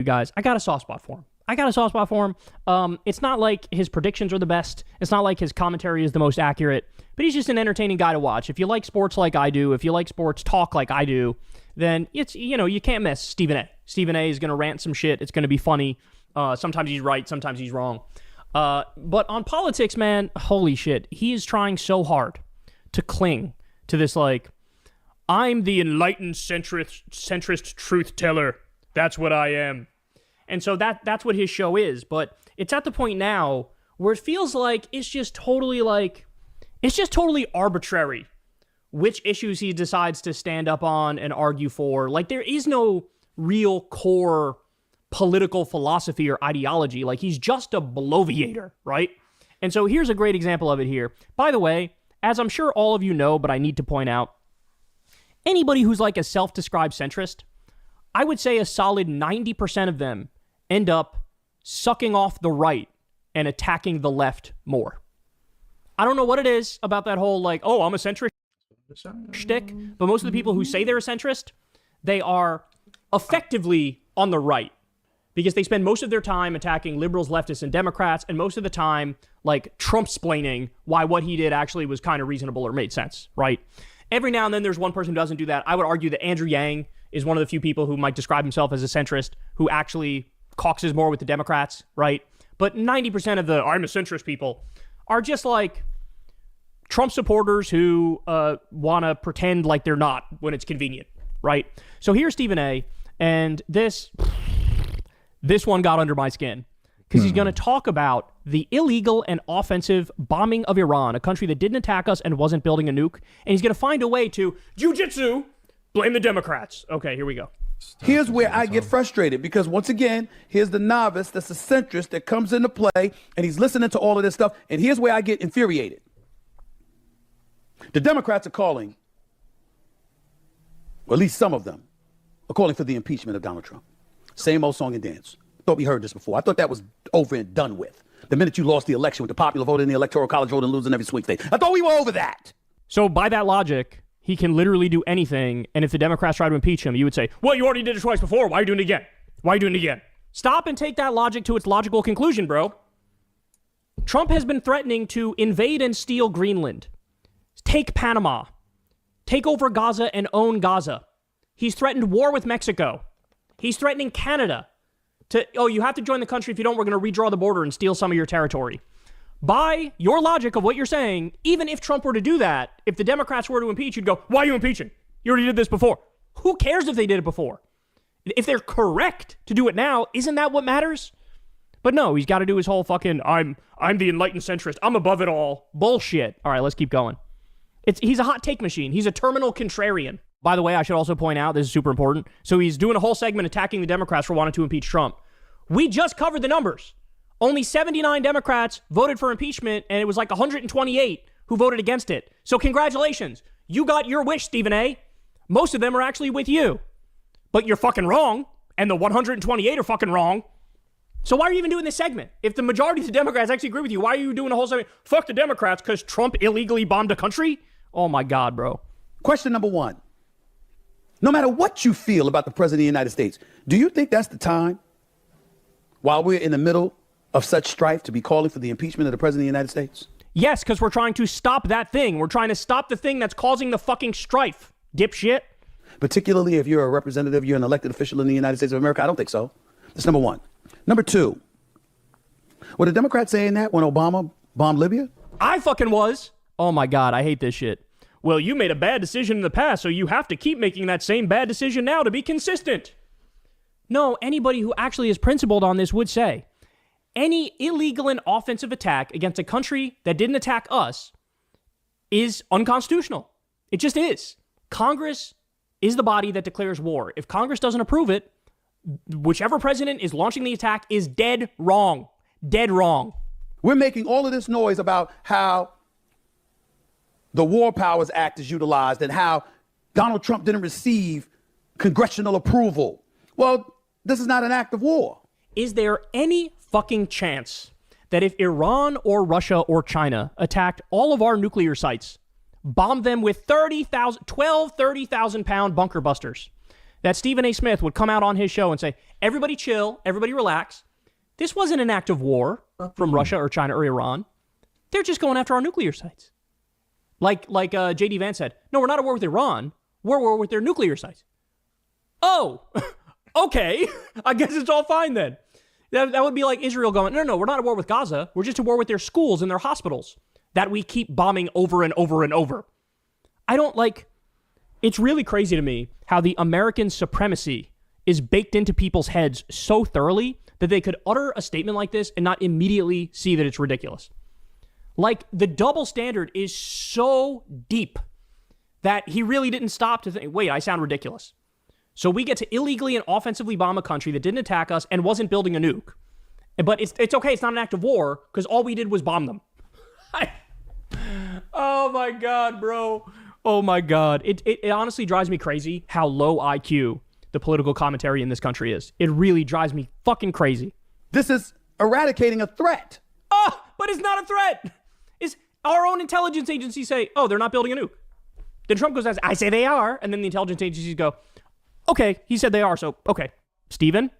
You guys, I got a soft spot for him. It's not like his predictions are the best. It's not like his commentary is the most accurate, but he's just an entertaining guy to watch. If you like sports like I do, if you like sports talk like I do, then it's, you can't miss Stephen A. Stephen A is going to rant some shit. It's going to be funny. Sometimes he's right. Sometimes he's wrong. But on politics, man, holy shit. He is trying so hard to cling to this, like, I'm the enlightened centrist truth teller. That's what I am. And so that's what his show is. But it's at the point now where it feels like it's just totally arbitrary which issues he decides to stand up on and argue for. Like, there is no real core political philosophy or ideology. Like, he's just a bloviator, right? And so here's a great example of it here. By the way, as I'm sure all of you know, but I need to point out, anybody who's like a self-described centrist, I would say a solid 90% of them end up sucking off the right and attacking the left more. I don't know what it is about that whole, like, oh, I'm a centrist shtick, but most of the people who say they're a centrist, they are effectively on the right because they spend most of their time attacking liberals, leftists, and Democrats, and most of the time, like, Trump-splaining why what he did actually was kind of reasonable or made sense, right? Every now and then there's one person who doesn't do that. I would argue that Andrew Yang is one of the few people who might describe himself as a centrist who actually caucuses more with the Democrats, right? But 90% of the I'm a centrist people are just like Trump supporters who want to pretend like they're not when it's convenient, right? So here's Stephen A. And this one got under my skin because he's going to talk about the illegal and offensive bombing of Iran, a country that didn't attack us and wasn't building a nuke. And he's going to find a way to jujitsu blame the Democrats. Okay, here we go. Here's where I get frustrated because, once again, here's the novice that's a centrist that comes into play and he's listening to all of this stuff. And here's where I get infuriated. The Democrats are calling, or at least some of them, are calling for the impeachment of Donald Trump. Same old song and dance. Thought we heard this before. I thought that was over and done with. The minute you lost the election with the popular vote in the electoral college vote and losing every swing state. I thought we were over that. So by that logic, he can literally do anything. And if the Democrats try to impeach him, you would say, well, you already did it twice before. Why are you doing it again? Why are you doing it again? Stop and take that logic to its logical conclusion, bro. Trump has been threatening to invade and steal Greenland, take Panama, take over Gaza and own Gaza. He's threatened war with Mexico. He's threatening Canada to, oh, you have to join the country. If you don't, we're going to redraw the border and steal some of your territory. By your logic of what you're saying, even if Trump were to do that, if the Democrats were to impeach, you'd go, why are you impeaching? You already did this before. Who cares if they did it before? If they're correct to do it now, isn't that what matters? But no, he's got to do his whole fucking, I'm the enlightened centrist. I'm above it all. Bullshit. All right, let's keep going. He's a hot take machine. He's a terminal contrarian. By the way, I should also point out, this is super important. So he's doing a whole segment attacking the Democrats for wanting to impeach Trump. We just covered the numbers. Only 79 Democrats voted for impeachment, and it was like 128 who voted against it. So congratulations. You got your wish, Stephen A. Most of them are actually with you. But you're fucking wrong, and the 128 are fucking wrong. So why are you even doing this segment? If the majority of the Democrats actually agree with you, why are you doing a whole segment? Fuck the Democrats because Trump illegally bombed a country? Oh my God, bro. Question number one. No matter what you feel about the president of the United States, do you think that's the time, while we're in the middle of such strife, to be calling for the impeachment of the president of the United States? Yes, because we're trying to stop that thing. We're trying to stop the thing that's causing the fucking strife, dipshit. Particularly if you're a representative, you're an elected official in the United States of America. I don't think so. That's number one. Number two, were the Democrats saying that when Obama bombed Libya? I fucking was. Oh my God, I hate this shit. Well, you made a bad decision in the past, so you have to keep making that same bad decision now to be consistent. No, anybody who actually is principled on this would say, any illegal and offensive attack against a country that didn't attack us is unconstitutional. It just is. Congress is the body that declares war. If Congress doesn't approve it, whichever president is launching the attack is dead wrong. Dead wrong. We're making all of this noise about how the War Powers Act is utilized and how Donald Trump didn't receive congressional approval. Well, this is not an act of war. Is there any fucking chance that if Iran or Russia or China attacked all of our nuclear sites, bombed them with 30,000 pound bunker busters, that Stephen A. Smith would come out on his show and say, everybody chill, everybody relax. This wasn't an act of war from Russia or China or Iran. They're just going after our nuclear sites. Like J.D. Vance said, no, we're not at war with Iran. We're at war with their nuclear sites. Oh, okay. I guess it's all fine then. That would be like Israel going, no, we're not at war with Gaza. We're just at war with their schools and their hospitals that we keep bombing over and over and over. It's really crazy to me how the American supremacy is baked into people's heads so thoroughly that they could utter a statement like this and not immediately see that it's ridiculous. Like, the double standard is so deep that he really didn't stop to think, wait, I sound ridiculous. So we get to illegally and offensively bomb a country that didn't attack us and wasn't building a nuke. But it's okay, it's not an act of war, because all we did was bomb them. Oh my God, bro. Oh my God. It honestly drives me crazy how low IQ the political commentary in this country is. It really drives me fucking crazy. This is eradicating a threat. Oh, but it's not a threat. Is our own intelligence agencies say, oh, they're not building a nuke. Then Trump goes, I say they are. And then the intelligence agencies go, okay, he said they are. So, okay, Stephen,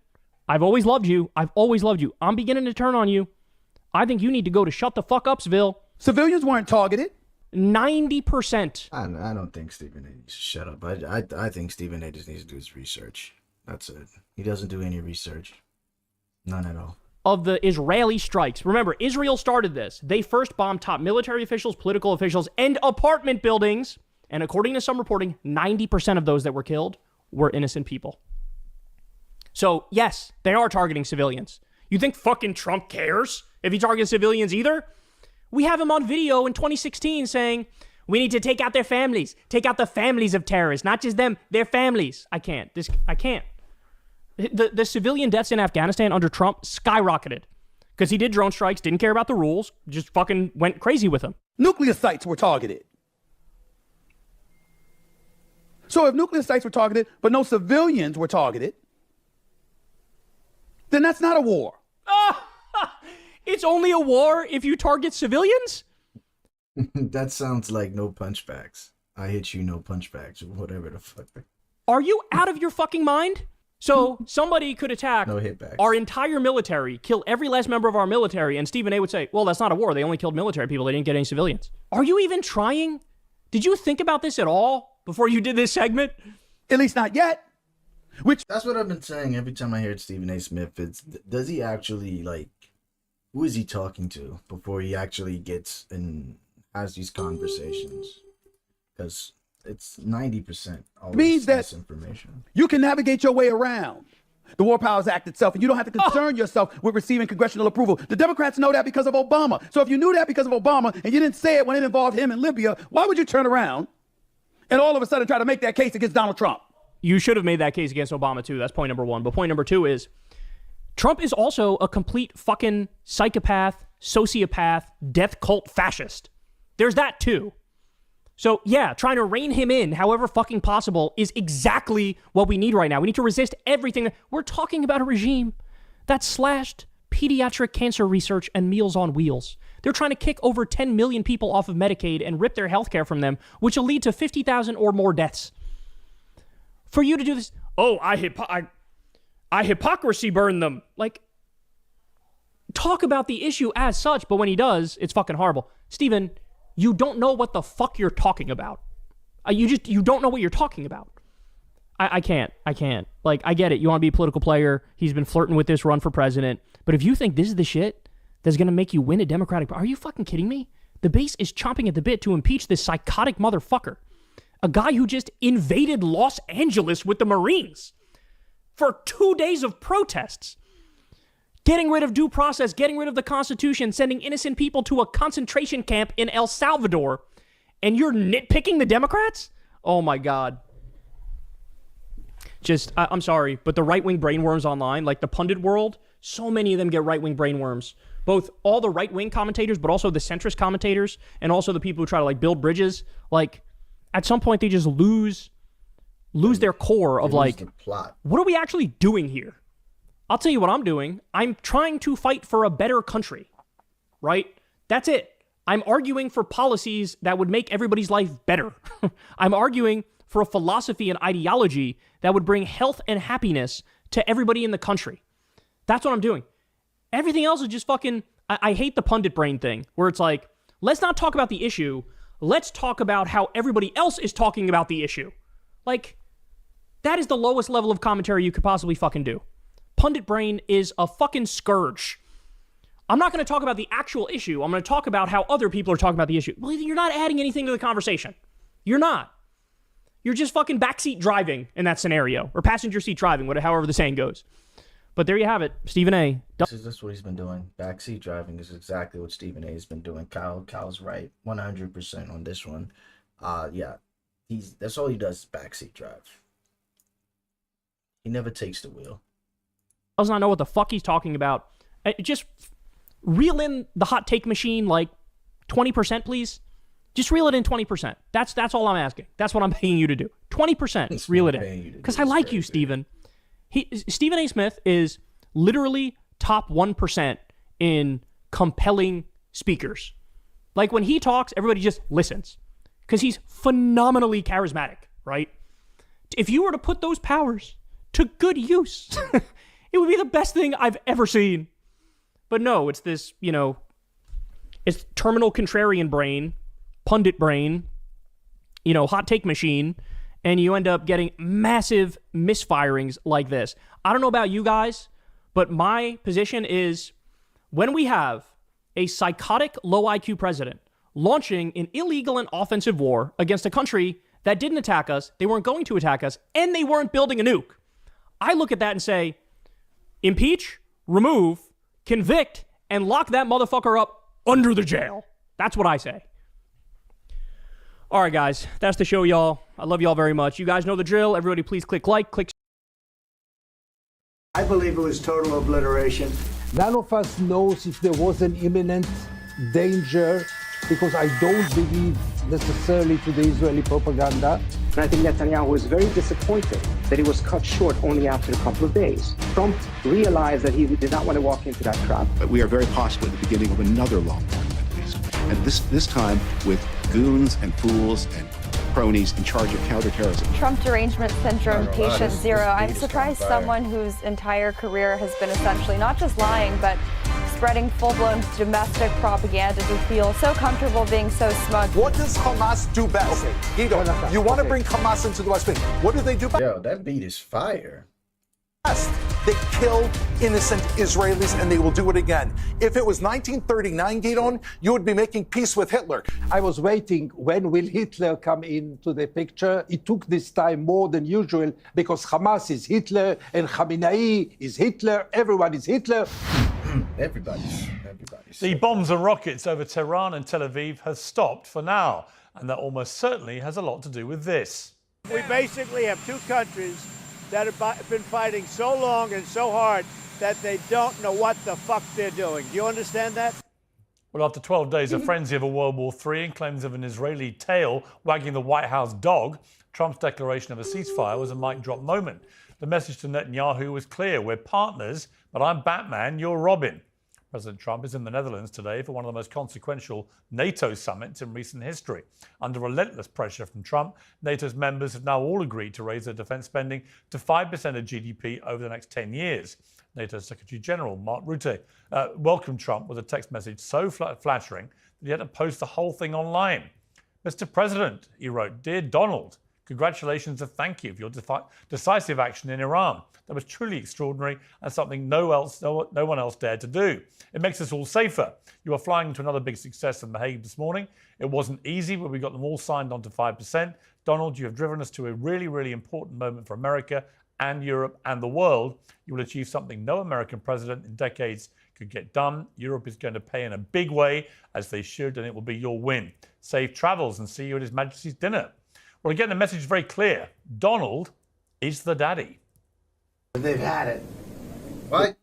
I've always loved you. I'm beginning to turn on you. I think you need to go to shut the fuck upsville. Civilians weren't targeted. 90%. I don't think Stephen A needs to shut up. I think Stephen A just needs to do his research. That's it. He doesn't do any research. None at all. Of the Israeli strikes. Remember, Israel started this. They first bombed top military officials, political officials, and apartment buildings. And according to some reporting, 90% of those that were killed were innocent people. So, yes, they are targeting civilians. You think fucking Trump cares if he targets civilians either? We have him on video in 2016 saying, we need to take out their families. Take out the families of terrorists, not just them, their families. I can't. The civilian deaths in Afghanistan under Trump skyrocketed because he did drone strikes, didn't care about the rules, just fucking went crazy with them. Nuclear sites were targeted. So if nuclear sites were targeted, but no civilians were targeted, then that's not a war. It's only a war if you target civilians? That sounds like no punchbacks. I hit you, no punchbacks, or whatever the fuck. Are you out of your fucking mind? So somebody could attack No hitbacks. our entire military, kill every last member of our military, and Stephen A would say, well, that's not a war. They only killed military people. They didn't get any civilians. Are you even trying? Did you think about this at all before you did this segment? At least not yet. Which That's what I've been saying every time I hear Stephen A. Smith. Does he actually, who is he talking to before he actually gets and has these conversations? Because it's 90% always means that misinformation. you can navigate your way around the War Powers Act itself, and you don't have to concern yourself with receiving congressional approval. The Democrats know that because of Obama. So if you knew that because of Obama and you didn't say it when it involved him in Libya, why would you turn around and all of a sudden try to make that case against Donald Trump? You should have made that case against Obama too. That's point number one. But point number two is Trump is also a complete fucking psychopath, sociopath, death cult fascist. There's that too. So yeah, trying to rein him in however fucking possible is exactly what we need right now. We need to resist everything. We're talking about a regime that slashed pediatric cancer research and Meals on Wheels. They're trying to kick over 10 million people off of Medicaid and rip their health care from them, which will lead to 50,000 or more deaths. For you to do this, I hypocrisy burn them. Like, talk about the issue as such, but when he does, it's fucking horrible. Stephen, you don't know what the fuck you're talking about. You don't know what you're talking about. I can't. Like, I get it. You want to be a political player. He's been flirting with this run for president. But if you think this is the shit that's going to make you win a Democratic... Are you fucking kidding me? The base is chomping at the bit to impeach this psychotic motherfucker. A guy who just invaded Los Angeles with the Marines for 2 days of protests. Getting rid of due process, getting rid of the Constitution, sending innocent people to a concentration camp in El Salvador. And you're nitpicking the Democrats? Oh my God. I'm sorry, but the right-wing brainworms online, like the pundit world, so many of them get right-wing brainworms. Both all the right-wing commentators, but also the centrist commentators, and also the people who try to build bridges. At some point, they just lose their core of the plot. What are we actually doing here? I'll tell you what I'm doing. I'm trying to fight for a better country, right? That's it. I'm arguing for policies that would make everybody's life better. I'm arguing for a philosophy and ideology that would bring health and happiness to everybody in the country. That's what I'm doing. Everything else is just fucking... I hate the pundit brain thing, where it's like, let's not talk about the issue. Let's talk about how everybody else is talking about the issue. Like, that is the lowest level of commentary you could possibly fucking do. Pundit brain is a fucking scourge. I'm not going to talk about the actual issue. I'm going to talk about how other people are talking about the issue. Well, you're not adding anything to the conversation. You're not. You're just fucking backseat driving in that scenario, or passenger seat driving, whatever, however the saying goes. But there you have it, Stephen A. That's what he's been doing. Backseat driving is exactly what Stephen A. has been doing. Kyle's right, 100% on this one. Yeah, that's all he does is backseat drive. He never takes the wheel. Does not know what the fuck he's talking about. Just reel in the hot take machine like 20%, please. Just reel it in 20%. That's all I'm asking. That's what I'm paying you to do. 20%. Reel it in. Because I like you, Stephen. Stephen A. Smith is literally top 1% in compelling speakers. Like when he talks, everybody just listens. Because he's phenomenally charismatic, right? If you were to put those powers to good use, it would be the best thing I've ever seen. But no, it's this, it's terminal contrarian brain, pundit brain, hot take machine, and you end up getting massive misfirings like this. I don't know about you guys, but my position is when we have a psychotic low IQ president launching an illegal and offensive war against a country that didn't attack us, they weren't going to attack us, and they weren't building a nuke, I look at that and say, impeach, remove, convict, and lock that motherfucker up under the jail. That's what I say. All right, guys, that's the show, y'all. I love y'all very much. You guys know the drill. Everybody, please click like, click. I believe it was total obliteration. None of us knows if there was an imminent danger because I don't believe necessarily to the Israeli propaganda. And I think Netanyahu was very disappointed that he was cut short only after a couple of days. Trump realized that he did not want to walk into that trap. But we are very possibly at the beginning of another long war, at least. And this time with goons and fools and cronies in charge of counterterrorism. Trump derangement syndrome patient zero. I'm surprised fire. someone whose entire career has been essentially not just lying, but spreading full-blown domestic propaganda to feel so comfortable being so smug. What does Hamas do best? Okay. Guido, you want to bring Hamas into the West Bank. What do they do best? Yo, that beat is fire. They kill innocent Israelis, and they will do it again. If it was 1939, Guido, you would be making peace with Hitler. I was waiting when will Hitler come into the picture. It took this time more than usual because Hamas is Hitler and Khamenei is Hitler. Everyone is Hitler. Everybody's. The bombs and rockets over Tehran and Tel Aviv have stopped for now, and that almost certainly has a lot to do with this. We basically have two countries that have been fighting so long and so hard that they don't know what the fuck they're doing. Do you understand that? Well, after 12 days of frenzy over World War III and claims of an Israeli tail wagging the White House dog, Trump's declaration of a ceasefire was a mic drop moment. The message to Netanyahu was clear: we're partners, but I'm Batman, you're Robin. President Trump is in the Netherlands today for one of the most consequential NATO summits in recent history. Under relentless pressure from Trump, NATO's members have now all agreed to raise their defense spending to 5% of GDP over the next 10 years. NATO Secretary General Mark Rutte welcomed Trump with a text message so flattering that he had to post the whole thing online. Mr. President, he wrote, Dear Donald, congratulations and thank you for your decisive action in Iran. That was truly extraordinary and something no one else dared to do. It makes us all safer. You are flying into another big success in The Hague this morning. It wasn't easy, but we got them all signed on to 5%. Donald, you have driven us to a really, really important moment for America and Europe and the world. You will achieve something no American president in decades could get done. Europe is going to pay in a big way, as they should, and it will be your win. Safe travels and see you at His Majesty's dinner. Well, again, the message is very clear. Donald is the daddy. They've had it. What?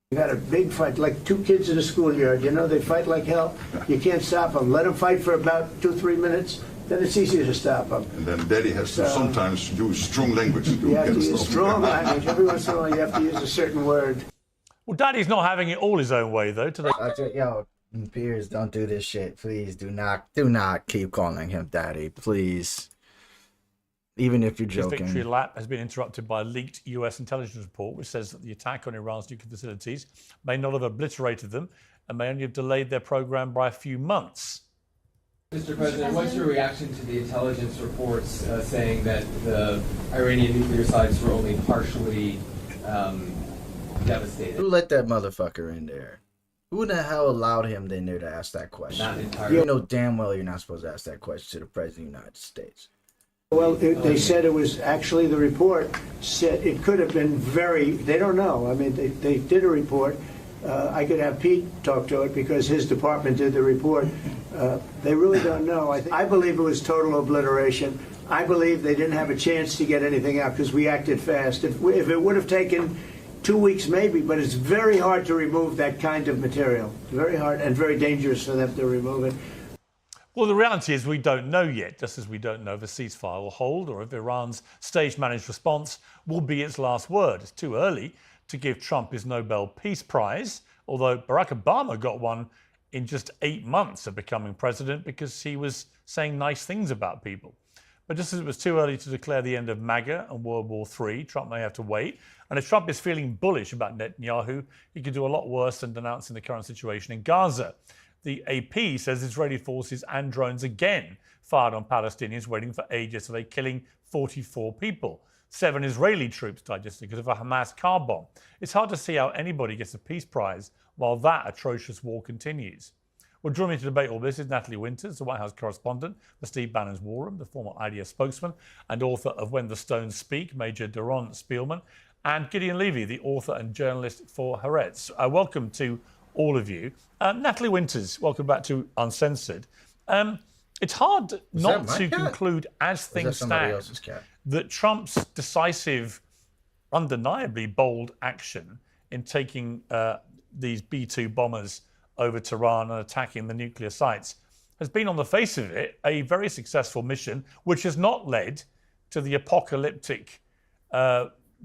We've had a big fight, like two kids in a schoolyard. They fight like hell. You can't stop them. Let them fight for about 2-3 minutes. Then it's easier to stop them. And then Daddy has to sometimes use strong language. You have to use strong language. Every once in a while, you have to use a certain word. Well, Daddy's not having it all his own way, though. Yo, Piers, don't do this shit. Please do not keep calling him Daddy. Please. Even if you're His joking. victory lap has been interrupted by a leaked US intelligence report, which says that the attack on Iran's nuclear facilities may not have obliterated them and may only have delayed their program by a few months. Mr. President, what's your reaction to the intelligence reports saying that the Iranian nuclear sites were only partially devastated? Who let that motherfucker in there? Who in the hell allowed him in there to ask that question? Not entirely. You know damn well you're not supposed to ask that question to the President of the United States. Well, they said it was actually, the report said it could have been they don't know. I mean, they did a report. I could have Pete talk to it because his department did the report. They really don't know. I believe it was total obliteration. I believe they didn't have a chance to get anything out because we acted fast. If it would have taken 2 weeks, maybe, but it's very hard to remove that kind of material. Very hard and very dangerous for them to remove it. Well, the reality is we don't know yet, just as we don't know if a ceasefire will hold or if Iran's stage-managed response will be its last word. It's too early to give Trump his Nobel Peace Prize, although Barack Obama got one in just 8 months of becoming president because he was saying nice things about people. But just as it was too early to declare the end of MAGA and World War III, Trump may have to wait. And if Trump is feeling bullish about Netanyahu, he could do a lot worse than denouncing the current situation in Gaza. The AP says Israeli forces and drones again fired on Palestinians waiting for aid yesterday, killing 44 people. 7 Israeli troops died yesterday because of a Hamas car bomb. It's hard to see how anybody gets a peace prize while that atrocious war continues. Well, joining me to debate all this is Natalie Winters, the White House correspondent for Steve Bannon's War Room, the former IDF spokesman and author of When the Stones Speak, Major Doron Spielman, and Gideon Levy, the author and journalist for Haaretz. Welcome to all of you. Natalie Winters, welcome back to Uncensored. It's hard not to conclude, as things stand, that Trump's decisive, undeniably bold action in taking these B-2 bombers over Tehran and attacking the nuclear sites has been, on the face of it, a very successful mission, which has not led to the apocalyptic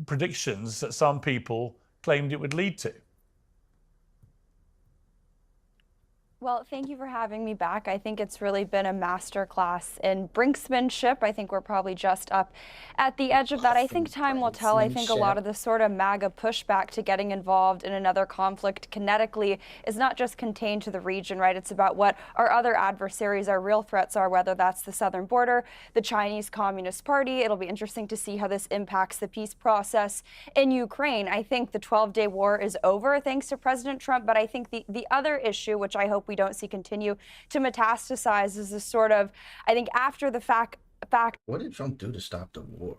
predictions that some people claimed it would lead to. Well, thank you for having me back. I think it's really been a masterclass in brinksmanship. I think we're probably just up at the edge of that. I think time will tell. I think a lot of the sort of MAGA pushback to getting involved in another conflict kinetically is not just contained to the region, right? It's about what our other adversaries, our real threats are, whether that's the southern border, the Chinese Communist Party. It'll be interesting to see how this impacts the peace process in Ukraine. I think the 12-day war is over thanks to President Trump, but I think the other issue, which I hope we don't see continue to metastasize, is this sort of, I think, after the fact. What did Trump do to stop the war?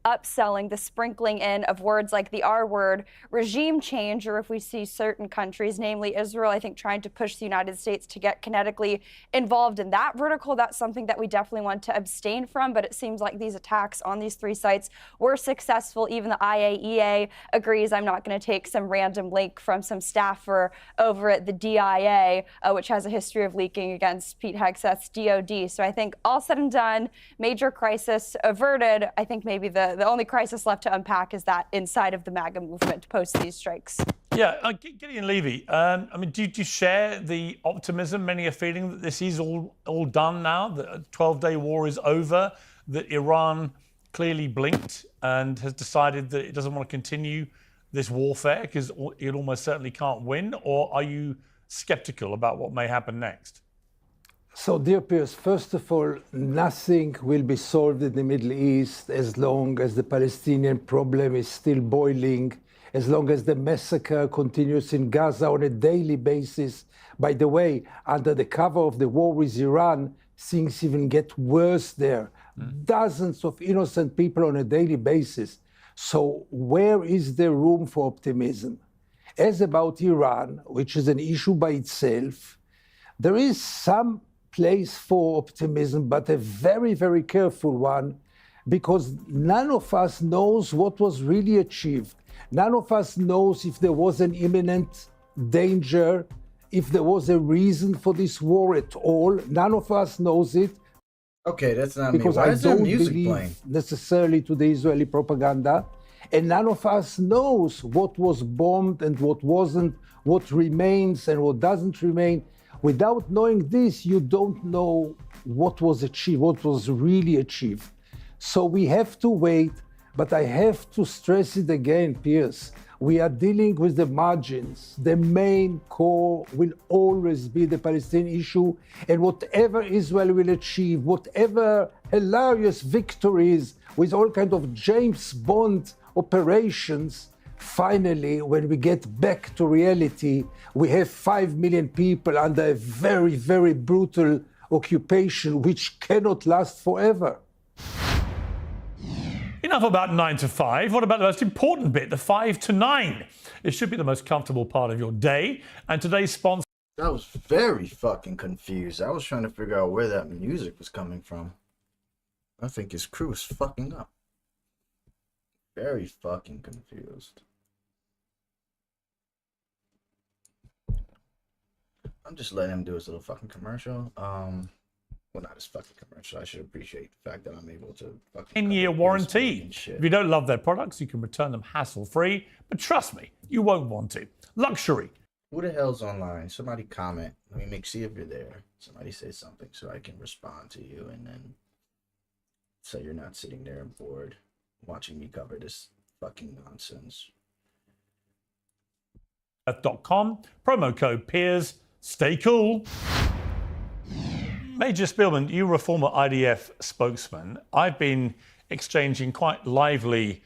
Upselling, the sprinkling in of words like the R word, regime change, or if we see certain countries, namely Israel, I think trying to push the United States to get kinetically involved in that vertical, that's something that we definitely want to abstain from. But it seems like these attacks on these 3 sites were successful. Even the IAEA agrees. I'm not going to take some random link from some staffer over at the DIA, which has a history of leaking against Pete Hegseth's DOD. So I think all said and done, major crisis averted. I think maybe the only crisis left to unpack is that inside of the MAGA movement post these strikes. Yeah, Gideon Levy, I mean, do you share the optimism? Many are feeling that this is all done now, that a 12-day war is over, that Iran clearly blinked and has decided that it doesn't want to continue this warfare because it almost certainly can't win? Or are you skeptical about what may happen next? So, dear peers, first of all, nothing will be solved in the Middle East as long as the Palestinian problem is still boiling, as long as the massacre continues in Gaza on a daily basis. By the way, under the cover of the war with Iran, things even get worse there. Dozens of innocent people on a daily basis. So where is there room for optimism? As about Iran, which is an issue by itself, there is some place for optimism, but a very, very careful one, because none of us knows what was really achieved. None of us knows if there was an imminent danger, if there was a reason for this war at all. None of us knows it. Okay, that's not because me. Why I is there don't music believe playing? necessarily to the Israeli propaganda. And none of us knows what was bombed and what wasn't, what remains and what doesn't remain. Without knowing this, you don't know what was achieved, what was really achieved. So we have to wait, but I have to stress it again, Piers. We are dealing with the margins. The main core will always be the Palestinian issue, and whatever Israel will achieve, whatever hilarious victories with all kinds of James Bond operations, finally, when we get back to reality, we have 5 million people under a very, very brutal occupation which cannot last forever. Enough about 9 to 5. What about the most important bit, the 5 to 9? It should be the most comfortable part of your day. And today's sponsor... I was very fucking confused. I was trying to figure out where that music was coming from. I think his crew is fucking up. Very fucking confused. I'm just letting him do his little fucking commercial. Well, not his fucking commercial. I should appreciate the fact that I'm able to fucking... 10-year warranty. If you don't love their products, you can return them hassle-free. But trust me, you won't want to. Luxury. Who the hell's online? Somebody comment. Let me see if you're there. Somebody say something so I can respond to you, and then so you're not sitting there and bored watching me cover this fucking nonsense. .com. Promo code Piers. Stay cool. Major Spielman, you were a former IDF spokesman. I've been exchanging quite lively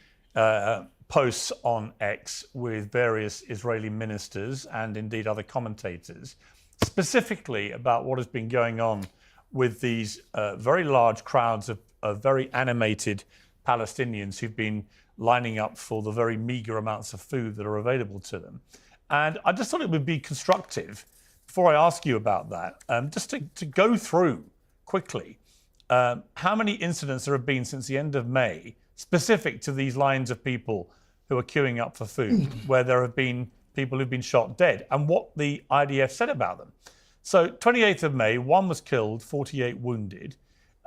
posts on X with various Israeli ministers and indeed other commentators, specifically about what has been going on with these very large crowds of very animated Palestinians who've been lining up for the very meager amounts of food that are available to them. And I just thought it would be constructive, before I ask you about that, just to go through quickly how many incidents there have been since the end of May, specific to these lines of people who are queuing up for food, where there have been people who've been shot dead, and what the IDF said about them. So 28th of May, 1 was killed, 48 wounded.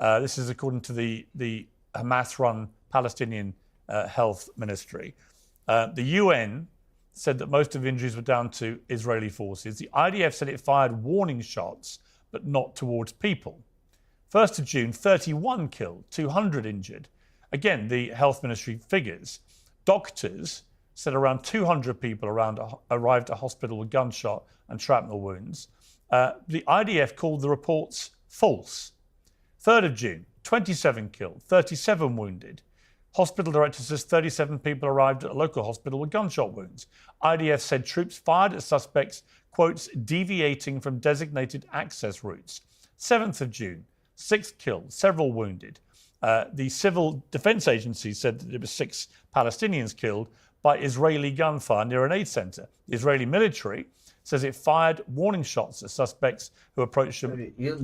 This is according to the Hamas-run Palestinian Health Ministry. The UN said that most of the injuries were down to Israeli forces. The IDF said it fired warning shots, but not towards people. 1st of June, 31 killed, 200 injured. Again, the health ministry figures. Doctors said around 200 people arrived at hospital with gunshot and shrapnel wounds. The IDF called the reports false. 3rd of June, 27 killed, 37 wounded. Hospital director says 37 people arrived at a local hospital with gunshot wounds. IDF said troops fired at suspects, quotes, deviating from designated access routes. 7th of June, 6 killed, several wounded. The Civil Defense Agency said that there were 6 Palestinians killed by Israeli gunfire near an aid center. The Israeli military says it fired warning shots at suspects who approached them. We'll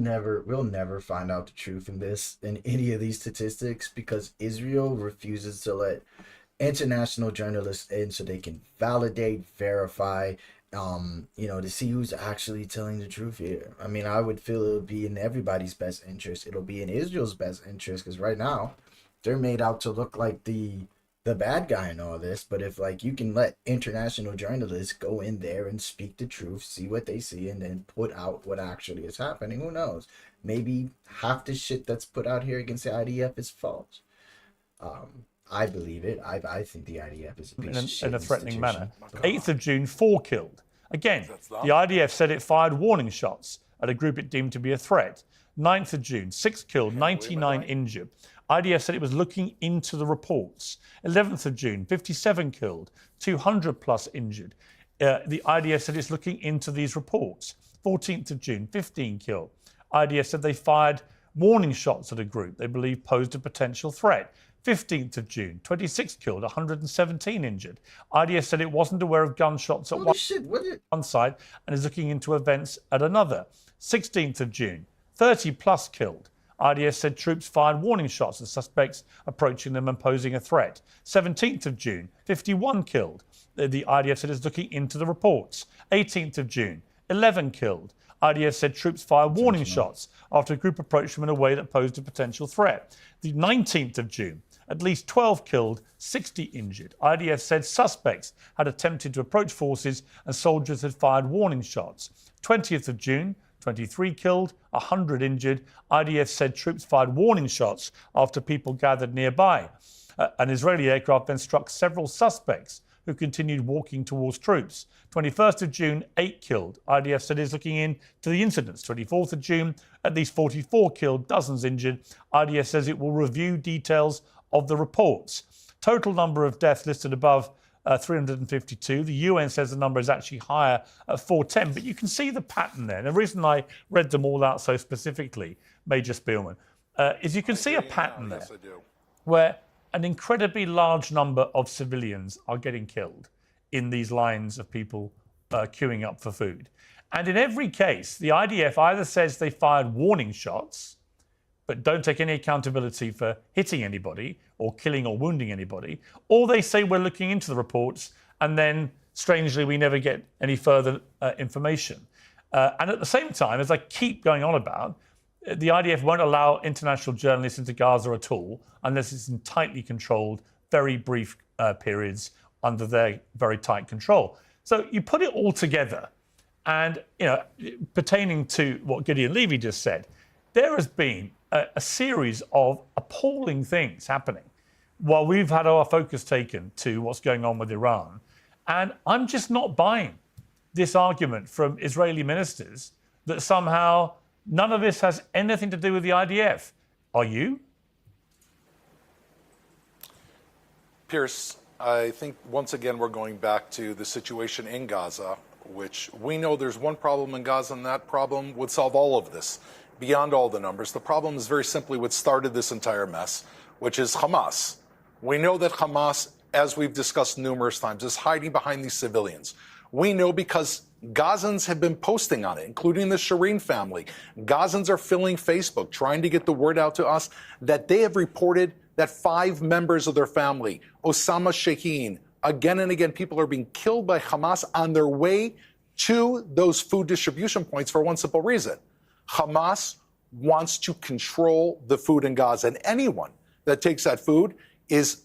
never find out the truth in any of these statistics, because Israel refuses to let international journalists in so they can validate, verify, to see who's actually telling the truth here. I mean, I would feel it would be in everybody's best interest. It'll be in Israel's best interest, because right now they're made out to look like the bad guy in all this. But if you can let international journalists go in there and speak the truth, see what they see, and then put out what actually is happening, who knows? Maybe half the shit that's put out here against the IDF is false. I believe it. I think the IDF is a piece of shit in a threatening manner. 8th of June, 4 killed. Again, the IDF said it fired warning shots at a group it deemed to be a threat. 9th of June, 6 killed, 99 injured. IDF said it was looking into the reports. 11th of June, 57 killed, 200 plus injured. The IDF said it's looking into these reports. 14th of June, 15 killed. IDF said they fired warning shots at a group they believe posed a potential threat. 15th of June, 26 killed, 117 injured. IDF said it wasn't aware of gunshots at one side and is looking into events at another. 16th of June, 30 plus killed. IDF said troops fired warning shots at suspects approaching them and posing a threat. 17th of June, 51 killed. The IDF said it's looking into the reports. 18th of June, 11 killed. IDF said troops fired warning shots after a group approached them in a way that posed a potential threat. The 19th of June, at least 12 killed, 60 injured. IDF said suspects had attempted to approach forces and soldiers had fired warning shots. 20th of June, 23 killed, 100 injured. IDF said troops fired warning shots after people gathered nearby. An Israeli aircraft then struck several suspects who continued walking towards troops. 21st of June, 8 killed. IDF said it's looking into the incidents. 24th of June, at least 44 killed, dozens injured. IDF says it will review details of the reports. Total number of deaths listed above 352. The UN says the number is actually higher at 410, but you can see the pattern there. And the reason I read them all out so specifically, Major Spielman, is you can see a pattern there where an incredibly large number of civilians are getting killed in these lines of people queuing up for food. And in every case, the IDF either says they fired warning shots, but don't take any accountability for hitting anybody or killing or wounding anybody, or they say we're looking into the reports, and then, strangely, we never get any further information. And at the same time, as I keep going on about, the IDF won't allow international journalists into Gaza at all unless it's in tightly controlled, very brief periods under their very tight control. So you put it all together, and pertaining to what Gideon Levy just said, there has been a series of appalling things happening while we've had our focus taken to what's going on with Iran. And I'm just not buying this argument from Israeli ministers that somehow none of this has anything to do with the IDF. Are you? Piers, I think once again we're going back to the situation in Gaza, which we know there's one problem in Gaza, and that problem would solve all of this. Beyond all the numbers, the problem is very simply what started this entire mess, which is Hamas. We know that Hamas, as we've discussed numerous times, is hiding behind these civilians. We know because Gazans have been posting on it, including the Shireen family. Gazans are filling Facebook, trying to get the word out to us that they have reported that 5 members of their family, Osama Shaheen, again and again, people are being killed by Hamas on their way to those food distribution points for one simple reason. Hamas wants to control the food in Gaza, and anyone that takes that food is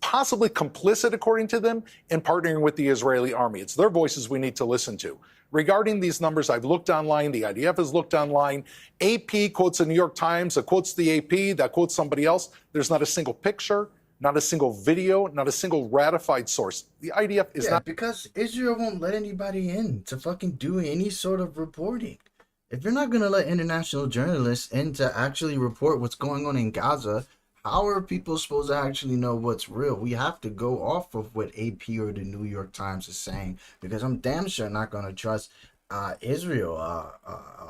possibly complicit, according to them, in partnering with the Israeli army. It's their voices we need to listen to. Regarding these numbers, I've looked online, the IDF has looked online, AP quotes the New York Times, that quotes the AP, that quotes somebody else. There's not a single picture, not a single video, not a single ratified source. The IDF is not... because Israel won't let anybody in to fucking do any sort of reporting. If you're not going to let international journalists in to actually report what's going on in Gaza, how are people supposed to actually know what's real? We have to go off of what AP or the New York Times is saying, because I'm damn sure not going to trust Israel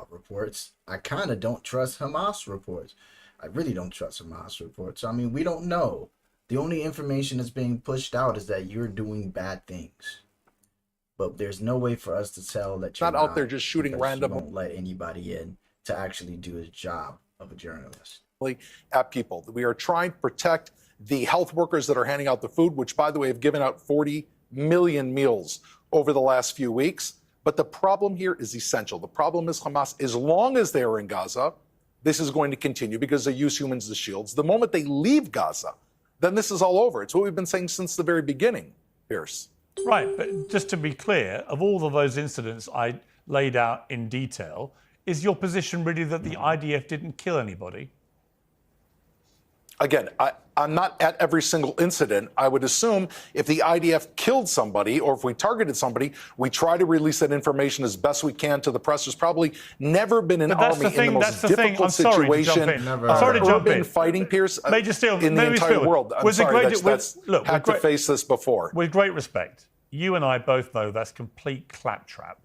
reports. I kind of don't trust Hamas reports. I really don't trust Hamas reports. I mean, we don't know. The only information that's being pushed out is that you're doing bad things. But there's no way for us to tell that you're not out there just shooting random. You won't let anybody in to actually do his job of a journalist. At people. We are trying to protect the health workers that are handing out the food, which, by the way, have given out 40 million meals over the last few weeks. But the problem here is essential. The problem is Hamas, as long as they are in Gaza, this is going to continue because they use humans as shields. The moment they leave Gaza, then this is all over. It's what we've been saying since the very beginning, Pierce. Right, but just to be clear, of all of those incidents I laid out in detail, is your position really that the IDF didn't kill anybody? Again, I'm not at every single incident. I would assume if the IDF killed somebody or if we targeted somebody, we try to release that information as best we can to the press. There's probably never been an army in the most difficult situation. I'm sorry to jump in. Fighting, Pierce, Major Steele, in the entire world. I'm sorry, that's look, had to face this before. With great respect, you and I both know that's complete claptrap.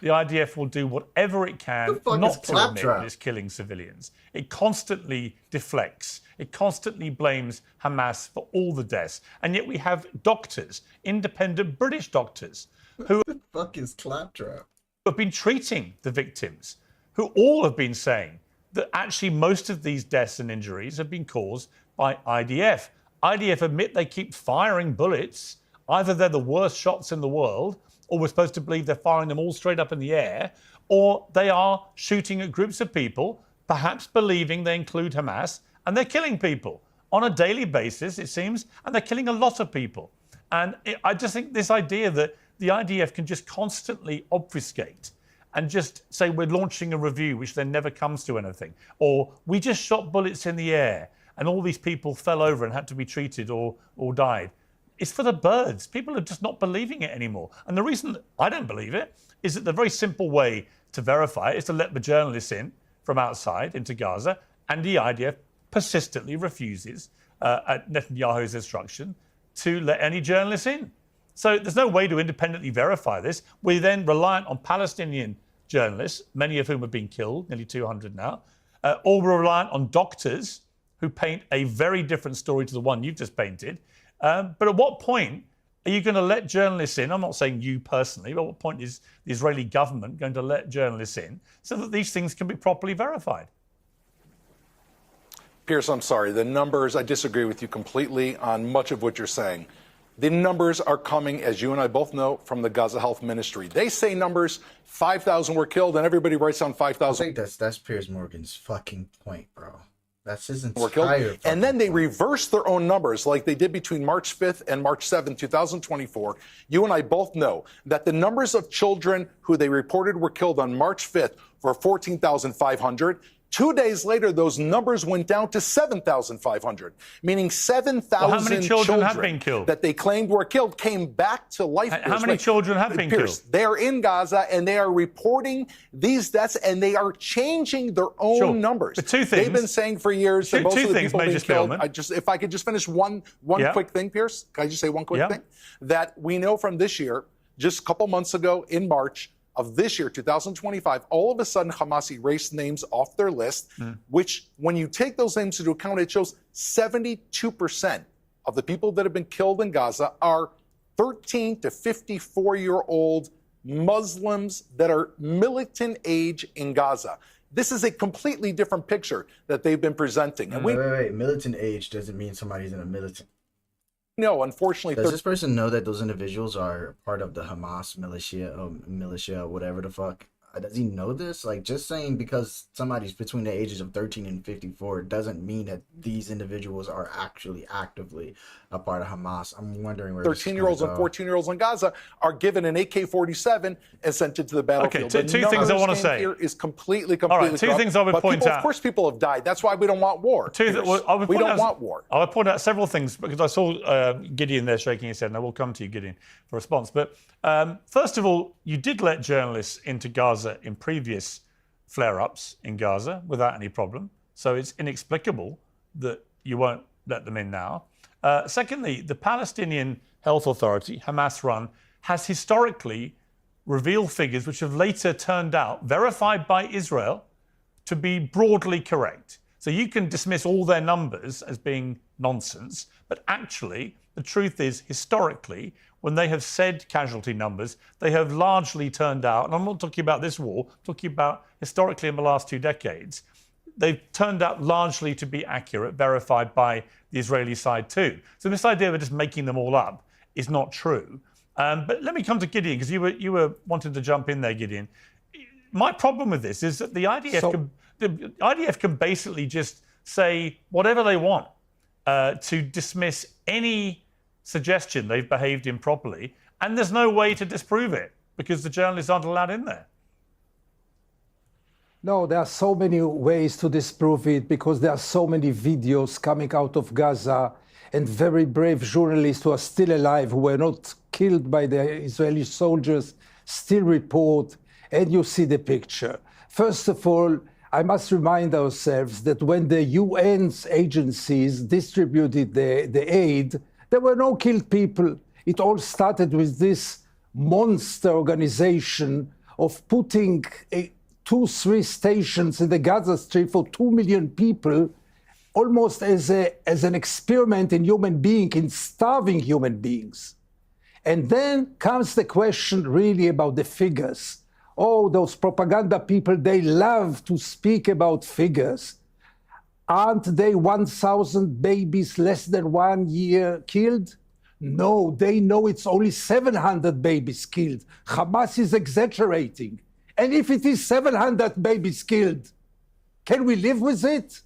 The IDF will do whatever it can not to admit that it's killing civilians. It constantly deflects. It constantly blames Hamas for all the deaths. And yet we have doctors, independent British doctors, who the fuck is claptrap? Have been treating the victims, who all have been saying that actually most of these deaths and injuries have been caused by IDF. IDF admit they keep firing bullets. Either they're the worst shots in the world, or we're supposed to believe they're firing them all straight up in the air, or they are shooting at groups of people, perhaps believing they include Hamas, and they're killing people on a daily basis, it seems, and they're killing a lot of people. And I just think this idea that the IDF can just constantly obfuscate and just say we're launching a review, which then never comes to anything. Or we just shot bullets in the air and all these people fell over and had to be treated or died. It's for the birds. People are just not believing it anymore. And the reason that I don't believe it is that the very simple way to verify it is to let the journalists in from outside into Gaza, and the IDF persistently refuses, at Netanyahu's instruction, to let any journalists in. So there's no way to independently verify this. We're then reliant on Palestinian journalists, many of whom have been killed, nearly 200 now, or we're reliant on doctors who paint a very different story to the one you've just painted. But at what point are you going to let journalists in? I'm not saying you personally, but at what point is the Israeli government going to let journalists in so that these things can be properly verified? Piers, I'm sorry. The numbers, I disagree with you completely on much of what you're saying. The numbers are coming, as you and I both know, from the Gaza Health Ministry. They say numbers, 5,000 were killed, and everybody writes down 5,000. I think that's Piers Morgan's fucking point, bro. That's his were killed. entire And then they reverse their own numbers like they did between March 5th and March 7th, 2024. You and I both know that the numbers of children who they reported were killed on March 5th were 14,500. 2 days later, those numbers went down to 7,500, meaning 7,000 how many children have been killed? That they claimed were killed came back to life. How many children have been killed? They are in Gaza, and they are reporting these deaths, and they are changing their own numbers. But two things. They've been saying for years that most of the people being killed. If I could just finish one quick thing, Piers. Can I just say one quick thing? That we know from this year, just a couple months ago in March of this year, 2025, all of a sudden Hamas erased names off their list, which when you take those names into account, it shows 72% of the people that have been killed in Gaza are 13 to 54-year-old Muslims that are militant age in Gaza. This is a completely different picture that they've been presenting. And wait. Militant age doesn't mean somebody's in a militant. No, unfortunately. Does this person know that those individuals are part of the Hamas militia, whatever the fuck? Does he know this? Like, just saying because somebody's between the ages of 13 and 54 doesn't mean that these individuals are actually actively a part of Hamas. I'm wondering where 13-year-olds and 14-year-olds in Gaza are given an AK-47 and sent into the battlefield. Okay, two things I want to say. Here is completely All right, two things I would point out. Of course, people have died. That's why we don't want war. We don't want war. I would point out several things because I saw Gideon there shaking his head, and I will come to you, Gideon, for a response. But first of all, you did let journalists into Gaza in previous flare-ups in Gaza without any problem. So it's inexplicable that you won't let them in now. Secondly, the Palestinian Health Authority, Hamas-run, has historically revealed figures which have later turned out, verified by Israel, to be broadly correct. So you can dismiss all their numbers as being nonsense, but actually the truth is, historically, when they have said casualty numbers, they have largely turned out, and I'm not talking about this war, I'm talking about historically in the last 2 decades, they've turned out largely to be accurate, verified by the Israeli side too. So this idea of just making them all up is not true. But let me come to Gideon, because you were wanting to jump in there, Gideon. My problem with this is that the IDF can basically just say whatever they want to dismiss any suggestion they've behaved improperly, and there's no way to disprove it because the journalists aren't allowed in there. No, there are so many ways to disprove it because there are so many videos coming out of Gaza and very brave journalists who are still alive, who were not killed by the Israeli soldiers, still report, and you see the picture. First of all, I must remind ourselves that when the UN's agencies distributed the aid, there were no killed people. It all started with this monster organization of putting 2-3 stations in the Gaza Strip for 2 million people, almost as an experiment in human being, in starving human beings. And then comes the question really about the figures. Oh, those propaganda people, they love to speak about figures. Aren't they 1,000 babies less than 1 year killed? No, they know it's only 700 babies killed. Hamas is exaggerating. And if it is 700 babies killed, can we live with it?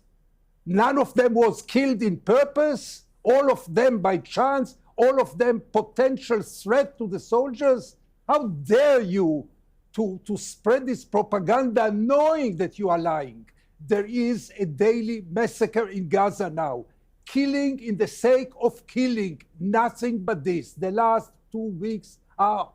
None of them was killed in purpose, all of them by chance, all of them potential threat to the soldiers. How dare you to spread this propaganda knowing that you are lying. There is a daily massacre in Gaza now. Killing in the sake of killing, nothing but this. The last 2 weeks are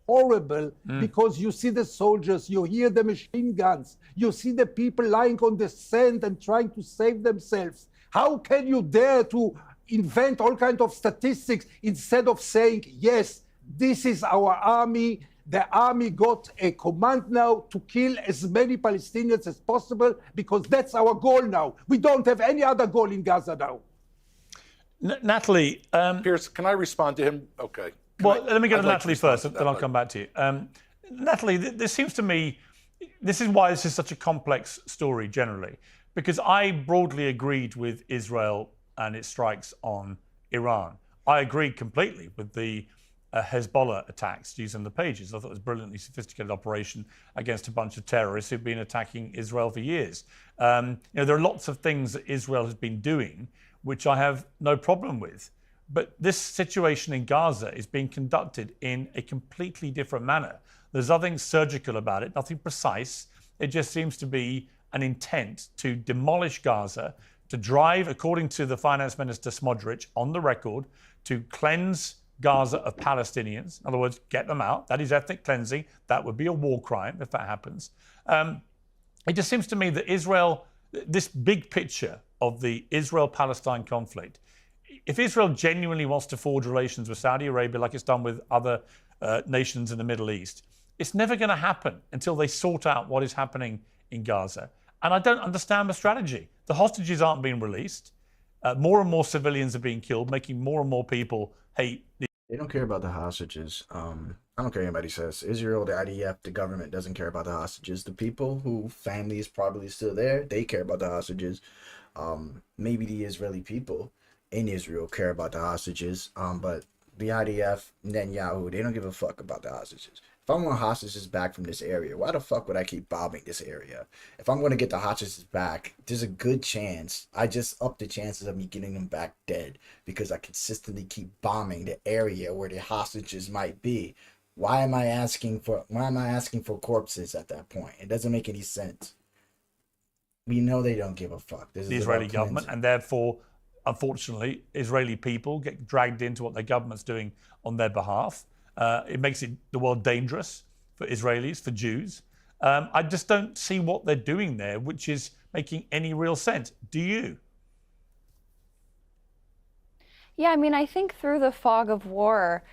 horrible because you see the soldiers, you hear the machine guns, you see the people lying on the sand and trying to save themselves. How can you dare to invent all kinds of statistics instead of saying, yes, this is our army. The army got a command now to kill as many Palestinians as possible because that's our goal now. We don't have any other goal in Gaza now. Natalie. Piers, can I respond to him? Okay. Let me go to Natalie first, then I'll come back to you. Natalie, this seems to me, this is why this is such a complex story generally, because I broadly agreed with Israel and its strikes on Iran. I agreed completely with the Hezbollah attacks using the pages. I thought it was a brilliantly sophisticated operation against a bunch of terrorists who've been attacking Israel for years. There are lots of things that Israel has been doing which I have no problem with. But this situation in Gaza is being conducted in a completely different manner. There's nothing surgical about it, nothing precise. It just seems to be an intent to demolish Gaza, to drive, according to the finance minister Smotrich, on the record, to cleanse Gaza of Palestinians. In other words, get them out. That is ethnic cleansing. That would be a war crime if that happens. It just seems to me that Israel, this big picture of the Israel-Palestine conflict, if Israel genuinely wants to forge relations with Saudi Arabia like it's done with other nations in the Middle East, it's never going to happen until they sort out what is happening in Gaza. And I don't understand the strategy. The hostages aren't being released. More and more civilians are being killed, making more and more people hate. They don't care about the hostages. I don't care what anybody says. Israel, the IDF, the government doesn't care about the hostages. The people who family is probably still there, they care about the hostages. Maybe the Israeli people in Israel care about the hostages, but the IDF, Netanyahu, they don't give a fuck about the hostages. If I want hostages back from this area, why the fuck would I keep bombing this area? If I'm going to get the hostages back, there's a good chance I just up the chances of me getting them back dead because I consistently keep bombing the area where the hostages might be. Why am I asking for corpses at that point? It doesn't make any sense. We know they don't give a fuck. This The is Israeli about government, and therefore, unfortunately, Israeli people get dragged into what their government's doing on their behalf. It makes the world dangerous for Israelis, for Jews. I just don't see what they're doing there, which is making any real sense. Do you? Yeah, I mean, I think through the fog of war,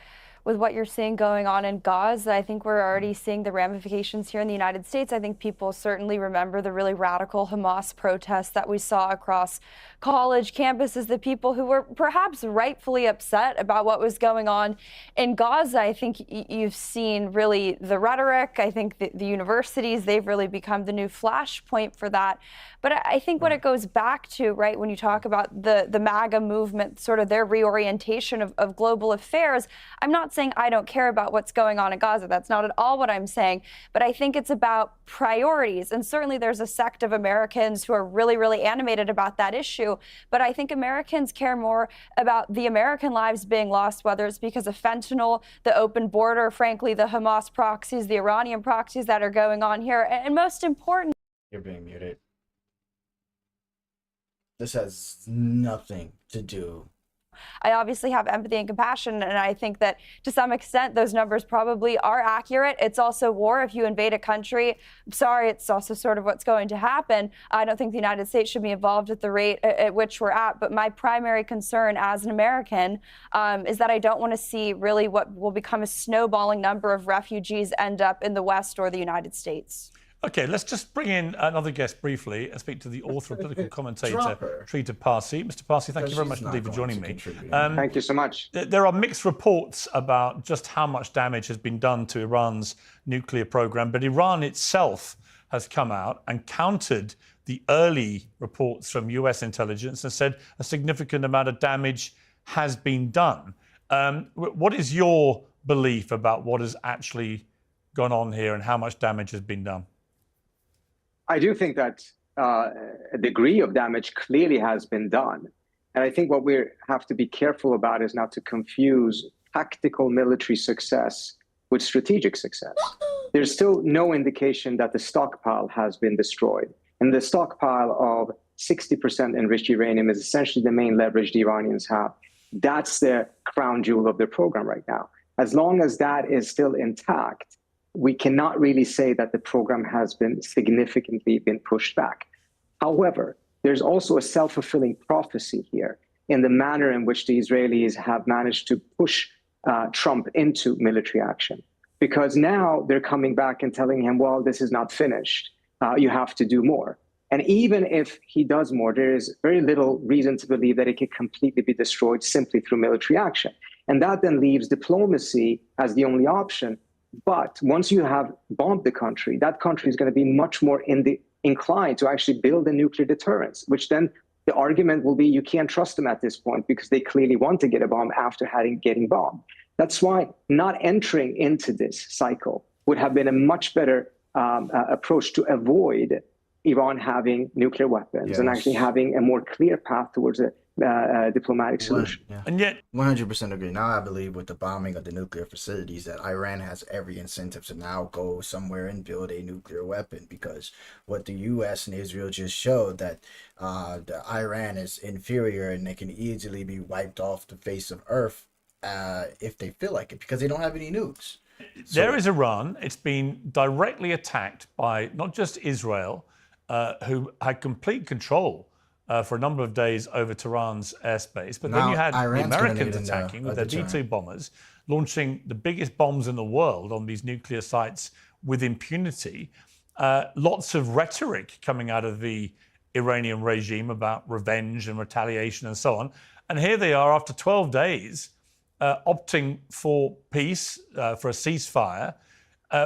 with what you're seeing going on in Gaza, I think we're already seeing the ramifications here in the United States. I think people certainly remember the really radical Hamas protests that we saw across college campuses, the people who were perhaps rightfully upset about what was going on in Gaza. I think you've seen really the rhetoric. I think the universities, they've really become the new flashpoint for that. But I think what it goes back to, right, when you talk about the MAGA movement, sort of their reorientation of global affairs, I'm not saying I don't care about what's going on in Gaza. That's not at all what I'm saying. But I think it's about priorities. And certainly there's a sect of Americans who are really, really animated about that issue. But I think Americans care more about the American lives being lost, whether it's because of fentanyl, the open border, frankly, the Hamas proxies, the Iranian proxies that are going on here. And most important... You're being muted. This has nothing to do. I obviously have empathy and compassion, and I think that to some extent those numbers probably are accurate. It's also war. If you invade a country, I'm sorry, it's also sort of what's going to happen. I don't think the United States should be involved at the rate at which we're at, but my primary concern as an American is that I don't want to see really what will become a snowballing number of refugees end up in the West or the United States. Okay, let's just bring in another guest briefly and speak to the author and political commentator, Trita Parsi. Mr. Parsi, thank you very much indeed for joining me. Thank you so much. There are mixed reports about just how much damage has been done to Iran's nuclear program, but Iran itself has come out and countered the early reports from US intelligence and said a significant amount of damage has been done. What is your belief about what has actually gone on here and how much damage has been done? I do think that a degree of damage clearly has been done. And I think what we have to be careful about is not to confuse tactical military success with strategic success. there's still no indication that the stockpile has been destroyed. And the stockpile of 60% enriched uranium is essentially the main leverage the Iranians have. That's the crown jewel of their program right now. As long as that is still intact, we cannot really say that the program has been significantly pushed back. However, there's also a self-fulfilling prophecy here in the manner in which the Israelis have managed to push Trump into military action. Because now they're coming back and telling him, well, this is not finished. You have to do more. And even if he does more, there is very little reason to believe that it can completely be destroyed simply through military action. And that then leaves diplomacy as the only option. But once you have bombed the country, that country is going to be much more inclined to actually build a nuclear deterrence, which then the argument will be you can't trust them at this point because they clearly want to get a bomb after getting bombed. That's why not entering into this cycle would have been a much better approach to avoid Iran having nuclear weapons and actually having a more clear path towards a diplomatic solution. And yet, 100% agree. Now I believe with the bombing of the nuclear facilities that Iran has every incentive to now go somewhere and build a nuclear weapon, because what the U.S. and Israel just showed that the Iran is inferior and they can easily be wiped off the face of Earth if they feel like it, because they don't have any nukes. There is Iran. It's been directly attacked by not just Israel, who had complete control for a number of days over Tehran's airspace. But then you had the Americans attacking with their B-2 bombers, launching the biggest bombs in the world on these nuclear sites with impunity. Lots of rhetoric coming out of the Iranian regime about revenge and retaliation and so on. And here they are after 12 days opting for peace, for a ceasefire,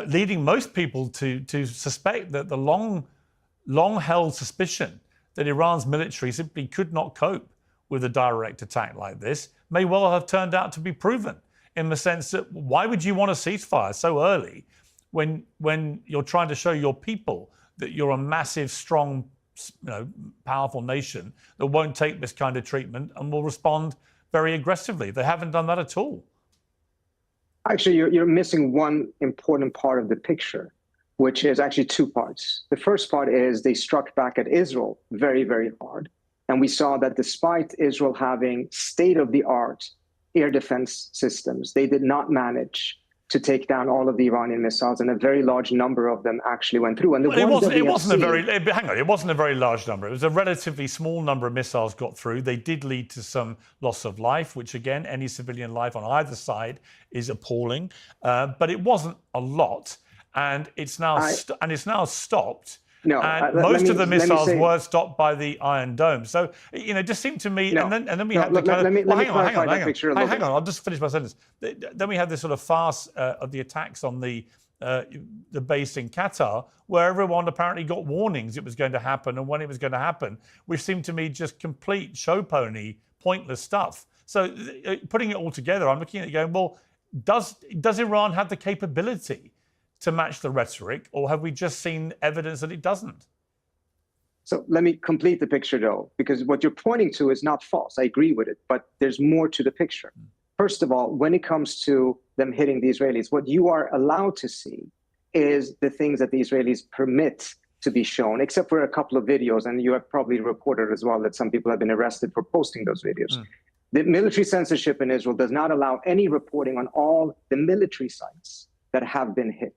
leading most people to suspect that the long-held suspicion that Iran's military simply could not cope with a direct attack like this may well have turned out to be proven, in the sense that why would you want a ceasefire so early when you're trying to show your people that you're a massive, strong, powerful nation that won't take this kind of treatment and will respond very aggressively? They haven't done that at all. Actually, you're missing one important part of the picture, which is actually two parts. The first part is they struck back at Israel very, very hard. And we saw that despite Israel having state-of-the-art air defense systems, they did not manage to take down all of the Iranian missiles, and a very large number of them actually went through. And it wasn't a very large number. It was a relatively small number of missiles got through. They did lead to some loss of life, which again, any civilian life on either side is appalling. But it wasn't a lot. And it's now stopped. No, and most of the missiles were stopped by the Iron Dome. So it just seemed to me. No, and then we had hang on. I'll just finish my sentence. Then we had this sort of farce of the attacks on the base in Qatar, where everyone apparently got warnings it was going to happen and when it was going to happen, which seemed to me just complete show pony, pointless stuff. So putting it all together, I'm looking at it going, well, does Iran have the capability to match the rhetoric, or have we just seen evidence that it doesn't? So let me complete the picture, though, because what you're pointing to is not false. I agree with it, but there's more to the picture. First of all, when it comes to them hitting the Israelis, what you are allowed to see is the things that the Israelis permit to be shown, except for a couple of videos, and you have probably reported as well that some people have been arrested for posting those videos. The military censorship in Israel does not allow any reporting on all the military sites that have been hit.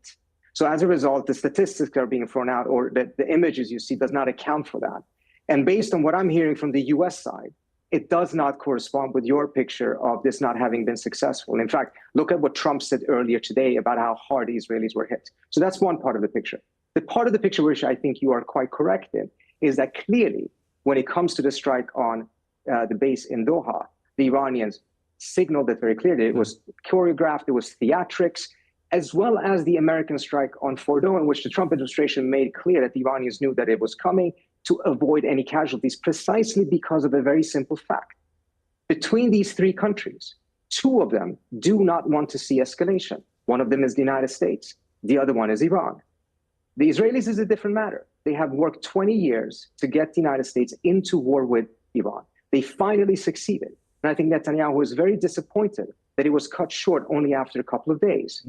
So as a result, the statistics that are being thrown out, or the images you see, does not account for that. And based on what I'm hearing from the US side, it does not correspond with your picture of this not having been successful. In fact, look at what Trump said earlier today about how hard the Israelis were hit. So that's one part of the picture. The part of the picture which I think you are quite correct in is that clearly, when it comes to the strike on the base in Doha, the Iranians signaled it very clearly. It was choreographed, it was theatrics, as well as the American strike on Fordow, in which the Trump administration made clear that the Iranians knew that it was coming to avoid any casualties, precisely because of a very simple fact. Between these three countries, two of them do not want to see escalation. One of them is the United States. The other one is Iran. The Israelis is a different matter. They have worked 20 years to get the United States into war with Iran. They finally succeeded. And I think Netanyahu is very disappointed that it was cut short only after a couple of days.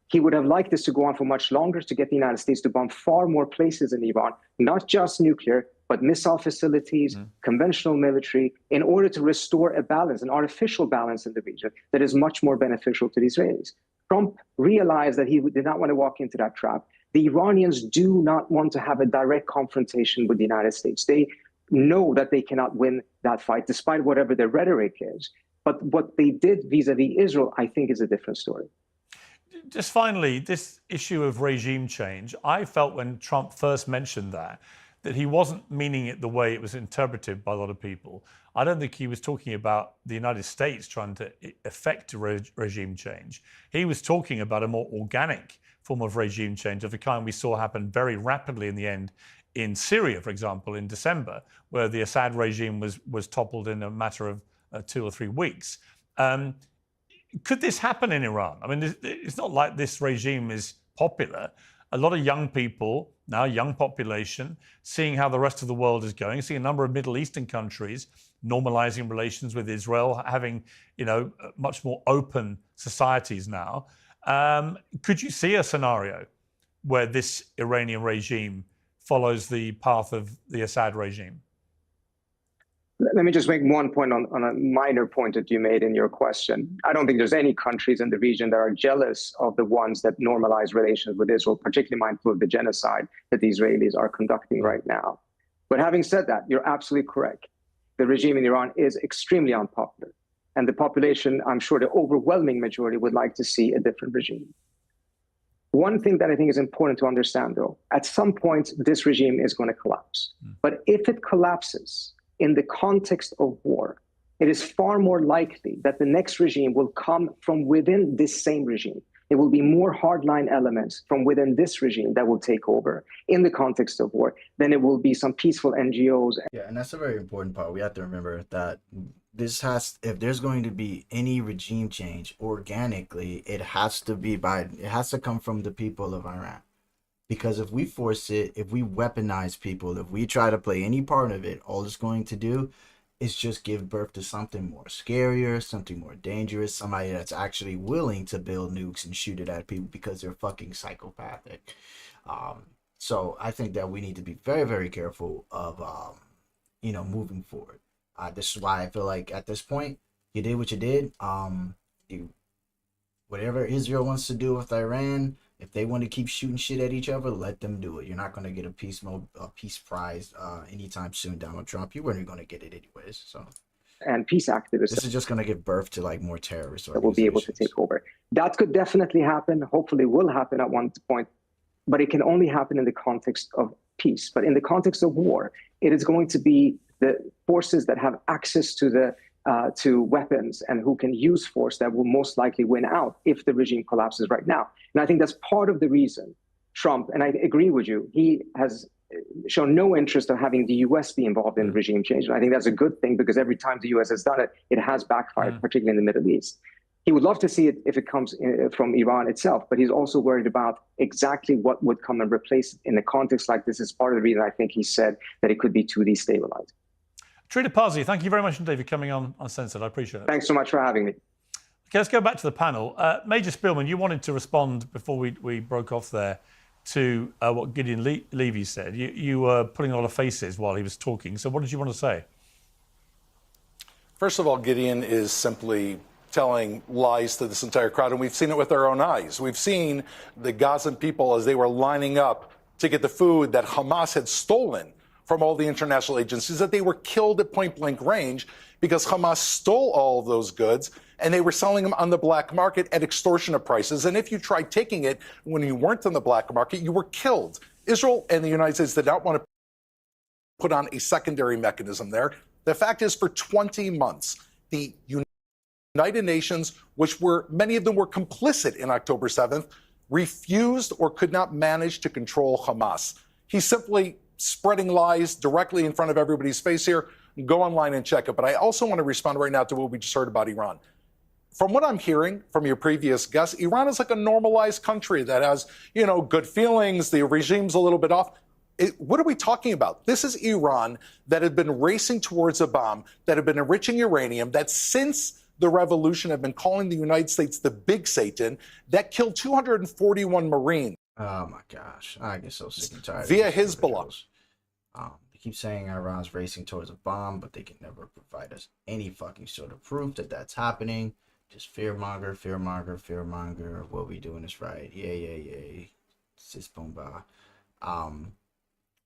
He would have liked this to go on for much longer, to get the United States to bomb far more places in Iran, not just nuclear, but missile facilities, conventional military, in order to restore a balance, an artificial balance in the region that is much more beneficial to the Israelis. Trump realized that he did not want to walk into that trap. The Iranians do not want to have a direct confrontation with the United States. They know that they cannot win that fight, despite whatever their rhetoric is. But what they did vis-a-vis Israel, I think, is a different story. Just finally, this issue of regime change, I felt when Trump first mentioned that he wasn't meaning it the way it was interpreted by a lot of people. I don't think he was talking about the United States trying to effect a regime change. He was talking about a more organic form of regime change of the kind we saw happen very rapidly in the end in Syria, for example, in December, where the Assad regime was toppled in a matter of 2 or 3 weeks. Could this happen in Iran? I mean, it's not like this regime is popular. A lot of young people, now young population, seeing how the rest of the world is going, seeing a number of Middle Eastern countries normalizing relations with Israel, having, much more open societies now. Could you see a scenario where this Iranian regime follows the path of the Assad regime? Let me just make one point on a minor point that you made in your question. I don't think there's any countries in the region that are jealous of the ones that normalize relations with Israel, particularly mindful of the genocide that the Israelis are conducting right now. But having said that, you're absolutely correct. The regime in Iran is extremely unpopular. And the population, I'm sure the overwhelming majority, would like to see a different regime. One thing that I think is important to understand, though, at some point, this regime is going to collapse. But if it collapses in the context of war, it is far more likely that the next regime will come from within this same regime. It will be more hardline elements from within this regime that will take over in the context of war than it will be some peaceful NGOs. Yeah, and that's a very important part. We have to remember that if there's going to be any regime change organically, it has to come from the people of Iran. Because if we force it, if we weaponize people, if we try to play any part of it, all it's going to do is just give birth to something more scarier, something more dangerous, somebody that's actually willing to build nukes and shoot it at people because they're fucking psychopathic. So I think that we need to be very, very careful of, moving forward. This is why I feel like at this point, you did what you did. Whatever Israel wants to do with Iran, if they want to keep shooting shit at each other, let them do it. You're not going to get a peace prize anytime soon, Donald Trump. You weren't going to get it anyways. So, and peace activists. This is just going to give birth to more terrorists that will be able to take over. That could definitely happen. Hopefully, will happen at one point, but it can only happen in the context of peace. But in the context of war, it is going to be the forces that have access to weapons and who can use force that will most likely win out if the regime collapses right now. And I think that's part of the reason Trump, and I agree with you, he has shown no interest of having the U.S. be involved in regime change. And I think that's a good thing because every time the U.S. has done it, it has backfired, particularly in the Middle East. He would love to see it if it comes from Iran itself, but he's also worried about exactly what would come and replace it in a context like this. Is part of the reason I think he said that it could be too destabilized. Trita Parsi, thank you very much indeed for coming on Uncensored. I appreciate it. Thanks so much for having me. Okay, let's go back to the panel. Major Spielman, you wanted to respond before we broke off there to what Gideon Levy said. You were putting a lot of faces while he was talking. So what did you want to say? First of all, Gideon is simply telling lies to this entire crowd, and we've seen it with our own eyes. We've seen the Gazan people as they were lining up to get the food that Hamas had stolen from all the international agencies, that they were killed at point-blank range because Hamas stole all of those goods and they were selling them on the black market at extortionate prices. And if you tried taking it when you weren't on the black market, you were killed. Israel and the United States did not want to put on a secondary mechanism there. The fact is, for 20 months, the United Nations, many of them were complicit in October 7th, refused or could not manage to control Hamas. He's simply spreading lies directly in front of everybody's face here. Go online and check it. But I also want to respond right now to what we just heard about Iran. From what I'm hearing from your previous guests, Iran is like a normalized country that has, good feelings. The regime's a little bit off. What are we talking about? This is Iran that had been racing towards a bomb, that had been enriching uranium, that since the revolution have been calling the United States the big Satan that killed 241 Marines. Oh my gosh, I get so sick and tired. Via Hezbollah. They keep saying Iran's racing towards a bomb, but they can never provide us any fucking sort of proof that that's happening. Just fearmonger, fearmonger, fearmonger. What we doing is right. Yay. Sis bomba.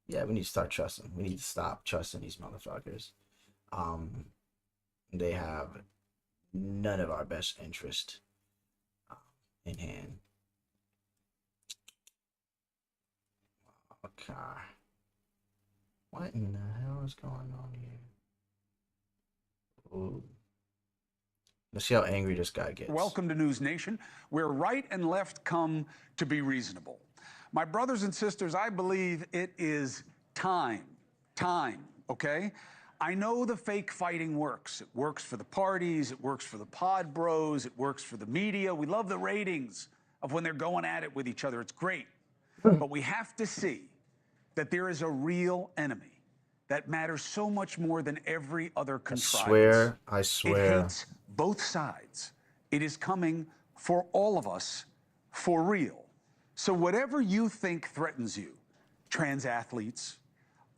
Yeah, we need to start trusting. We need to stop trusting these motherfuckers. They have none of our best interest in hand. Okay. What in the hell is going on here? Ooh. Let's see how angry this guy gets. Welcome to News Nation, where right and left come to be reasonable. My brothers and sisters, I believe it is time, okay? I know the fake fighting works. It works for the parties, it works for the pod bros, it works for the media. We love the ratings of when they're going at it with each other. It's great. But we have to see that there is a real enemy that matters so much more than every other contrivance. I swear. It hates both sides. It is coming for all of us for real. So whatever you think threatens you, trans athletes,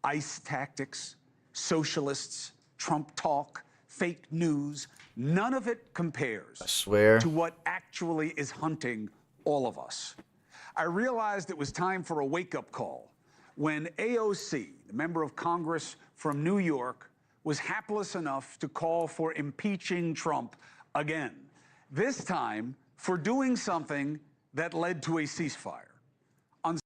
ICE tactics, socialists, Trump talk, fake news, none of it compares to what actually is hunting all of us. I realized it was time for a wake-up call when AOC, the member of Congress from New York, was hapless enough to call for impeaching Trump again, this time for doing something that led to a ceasefire. On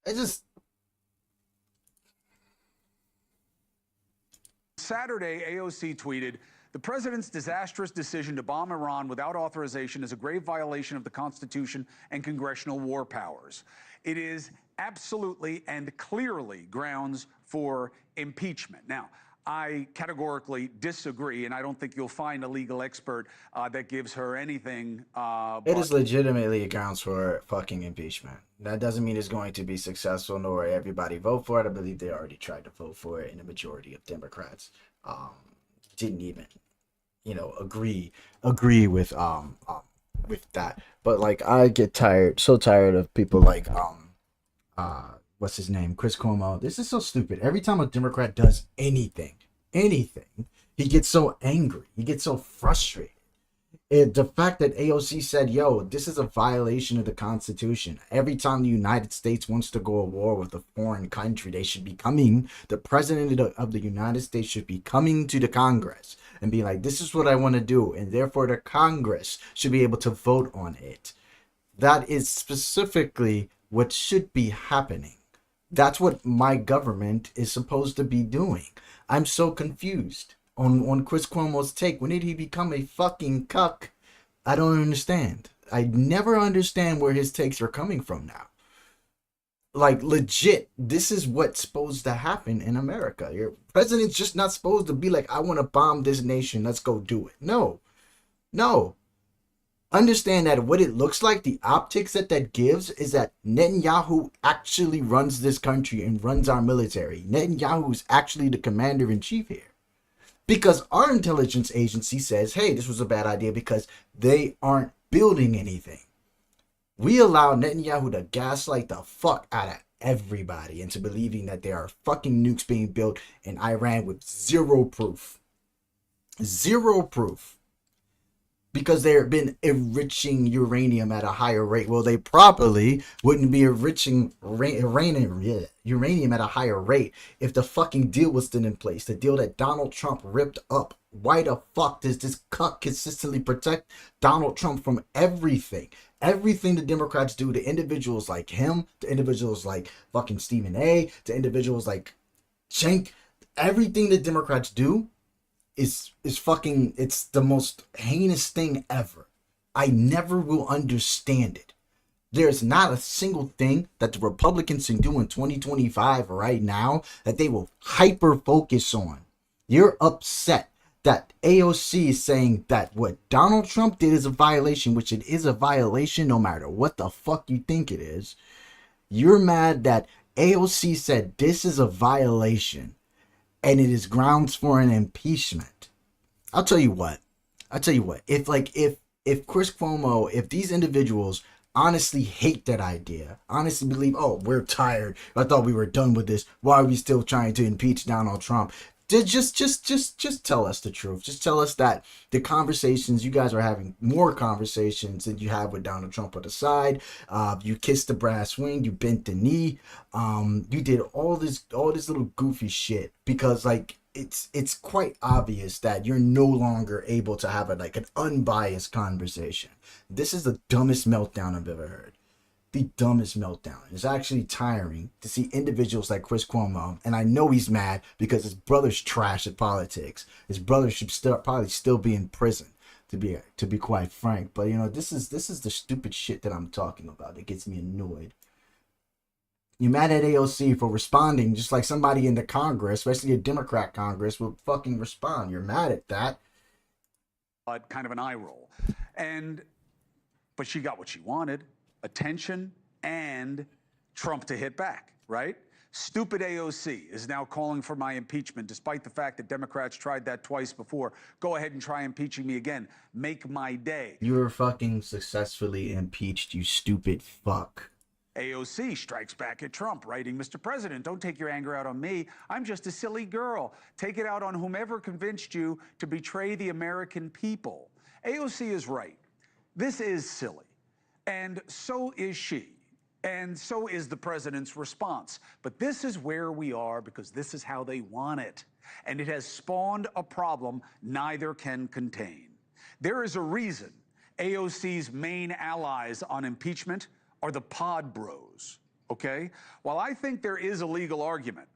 Saturday, AOC tweeted, "The president's disastrous decision to bomb Iran without authorization is a grave violation of the Constitution and congressional war powers. It is absolutely and clearly grounds for impeachment." Now, I categorically disagree, and I don't think you'll find a legal expert that gives her anything. It is legitimately grounds for fucking impeachment. That doesn't mean it's going to be successful, nor everybody vote for it. I believe they already tried to vote for it, and the majority of Democrats didn't even, agree with that. But like, I get so tired of people like what's his name, Chris Cuomo. This is so stupid. Every time a Democrat does anything, he gets so angry. He gets so frustrated. The fact that AOC said, yo, this is a violation of the Constitution. Every time the United States wants to go to war with a foreign country, the president of the United States should be coming to the Congress and be like, this is what I want to do. And therefore the Congress should be able to vote on it. That is specifically what should be happening. That's what my government is supposed to be doing. I'm so confused on Chris Cuomo's take. When did he become a fucking cuck? I don't understand. I never understand where his takes are coming from now. Like, legit, this is what's supposed to happen in America. Your president's just not supposed to be like, I want to bomb this nation, let's go do it. No. Understand that what it looks like, the optics that gives, is that Netanyahu actually runs this country and runs our military. Netanyahu is actually the commander-in-chief here. Because our intelligence agency says, hey, this was a bad idea because they aren't building anything. We allow Netanyahu to gaslight the fuck out of everybody into believing that there are fucking nukes being built in Iran with zero proof. Zero proof. Because they've been enriching uranium at a higher rate. Well, they probably wouldn't be enriching uranium at a higher rate if the fucking deal was still in place. The deal that Donald Trump ripped up. Why the fuck does this cuck consistently protect Donald Trump from everything? Everything the Democrats do to individuals like him, to individuals like fucking Stephen A., to individuals like Cenk, everything the Democrats do is fucking, it's the most heinous thing ever. I never will understand it. There's not a single thing that the Republicans can do in 2025 right now that they will hyper focus on. You're upset that AOC is saying that what Donald Trump did is a violation, which it is a violation no matter what the fuck you think it is. You're mad that AOC said this is a violation and it is grounds for an impeachment. I'll tell you what, I tell you what, if Chris Cuomo, if these individuals honestly hate that idea, honestly believe, oh, we're tired, I thought we were done with this, why are we still trying to impeach Donald Trump? Just tell us the truth. Just tell us that the conversations, you guys are having more conversations than you have with Donald Trump on the side. You kissed the brass ring, you bent the knee, you did all this little goofy shit because like it's quite obvious that you're no longer able to have an unbiased conversation. This is the dumbest meltdown I've ever heard. The dumbest meltdown. It's actually tiring to see individuals like Chris Cuomo, and I know he's mad because his brother's trash at politics. His brother should probably still be in prison, to be quite frank. But you know, this is the stupid shit that I'm talking about that gets me annoyed. You're mad at AOC for responding just like somebody in the Congress, especially a Democrat Congress, would fucking respond. You're mad at that. Kind of an eye roll. But she got what she wanted. Attention and Trump to hit back, right? Stupid AOC is now calling for my impeachment, despite the fact that Democrats tried that twice before. Go ahead and try impeaching me again. Make my day. You were fucking successfully impeached, you stupid fuck. AOC strikes back at Trump, writing, Mr. President, don't take your anger out on me. I'm just a silly girl. Take it out on whomever convinced you to betray the American people. AOC is right. This is silly. And so is she. And so is the president's response. But this is where we are because this is how they want it. And it has spawned a problem neither can contain. There is a reason AOC's main allies on impeachment are the pod bros, okay? While I think there is a legal argument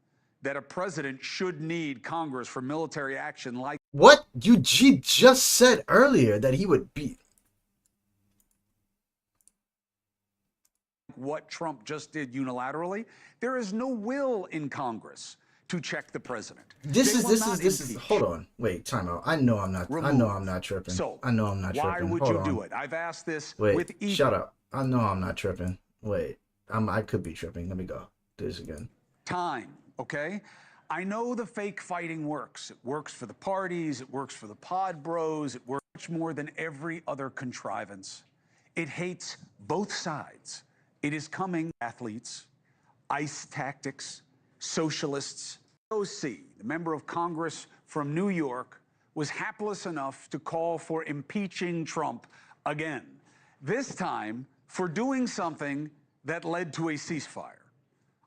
that a president should need Congress for military action like... What? You just said earlier that he would be... what Trump just did unilaterally, there is no will in Congress to check the president. This is hold on. Wait, time out. I know I'm not tripping. So, I know I'm not tripping. Why would hold you on. do it? I've asked this Wait, with each... shut up. I know I'm not tripping. Wait, I could be tripping. Let me go. Do this again. Time, okay? I know the fake fighting works. It works for the parties, it works for the pod bros, it works much more than every other contrivance. It hates both sides. It is coming, athletes, ICE tactics, socialists. AOC, the member of Congress from New York, was hapless enough to call for impeaching Trump again, this time for doing something that led to a ceasefire.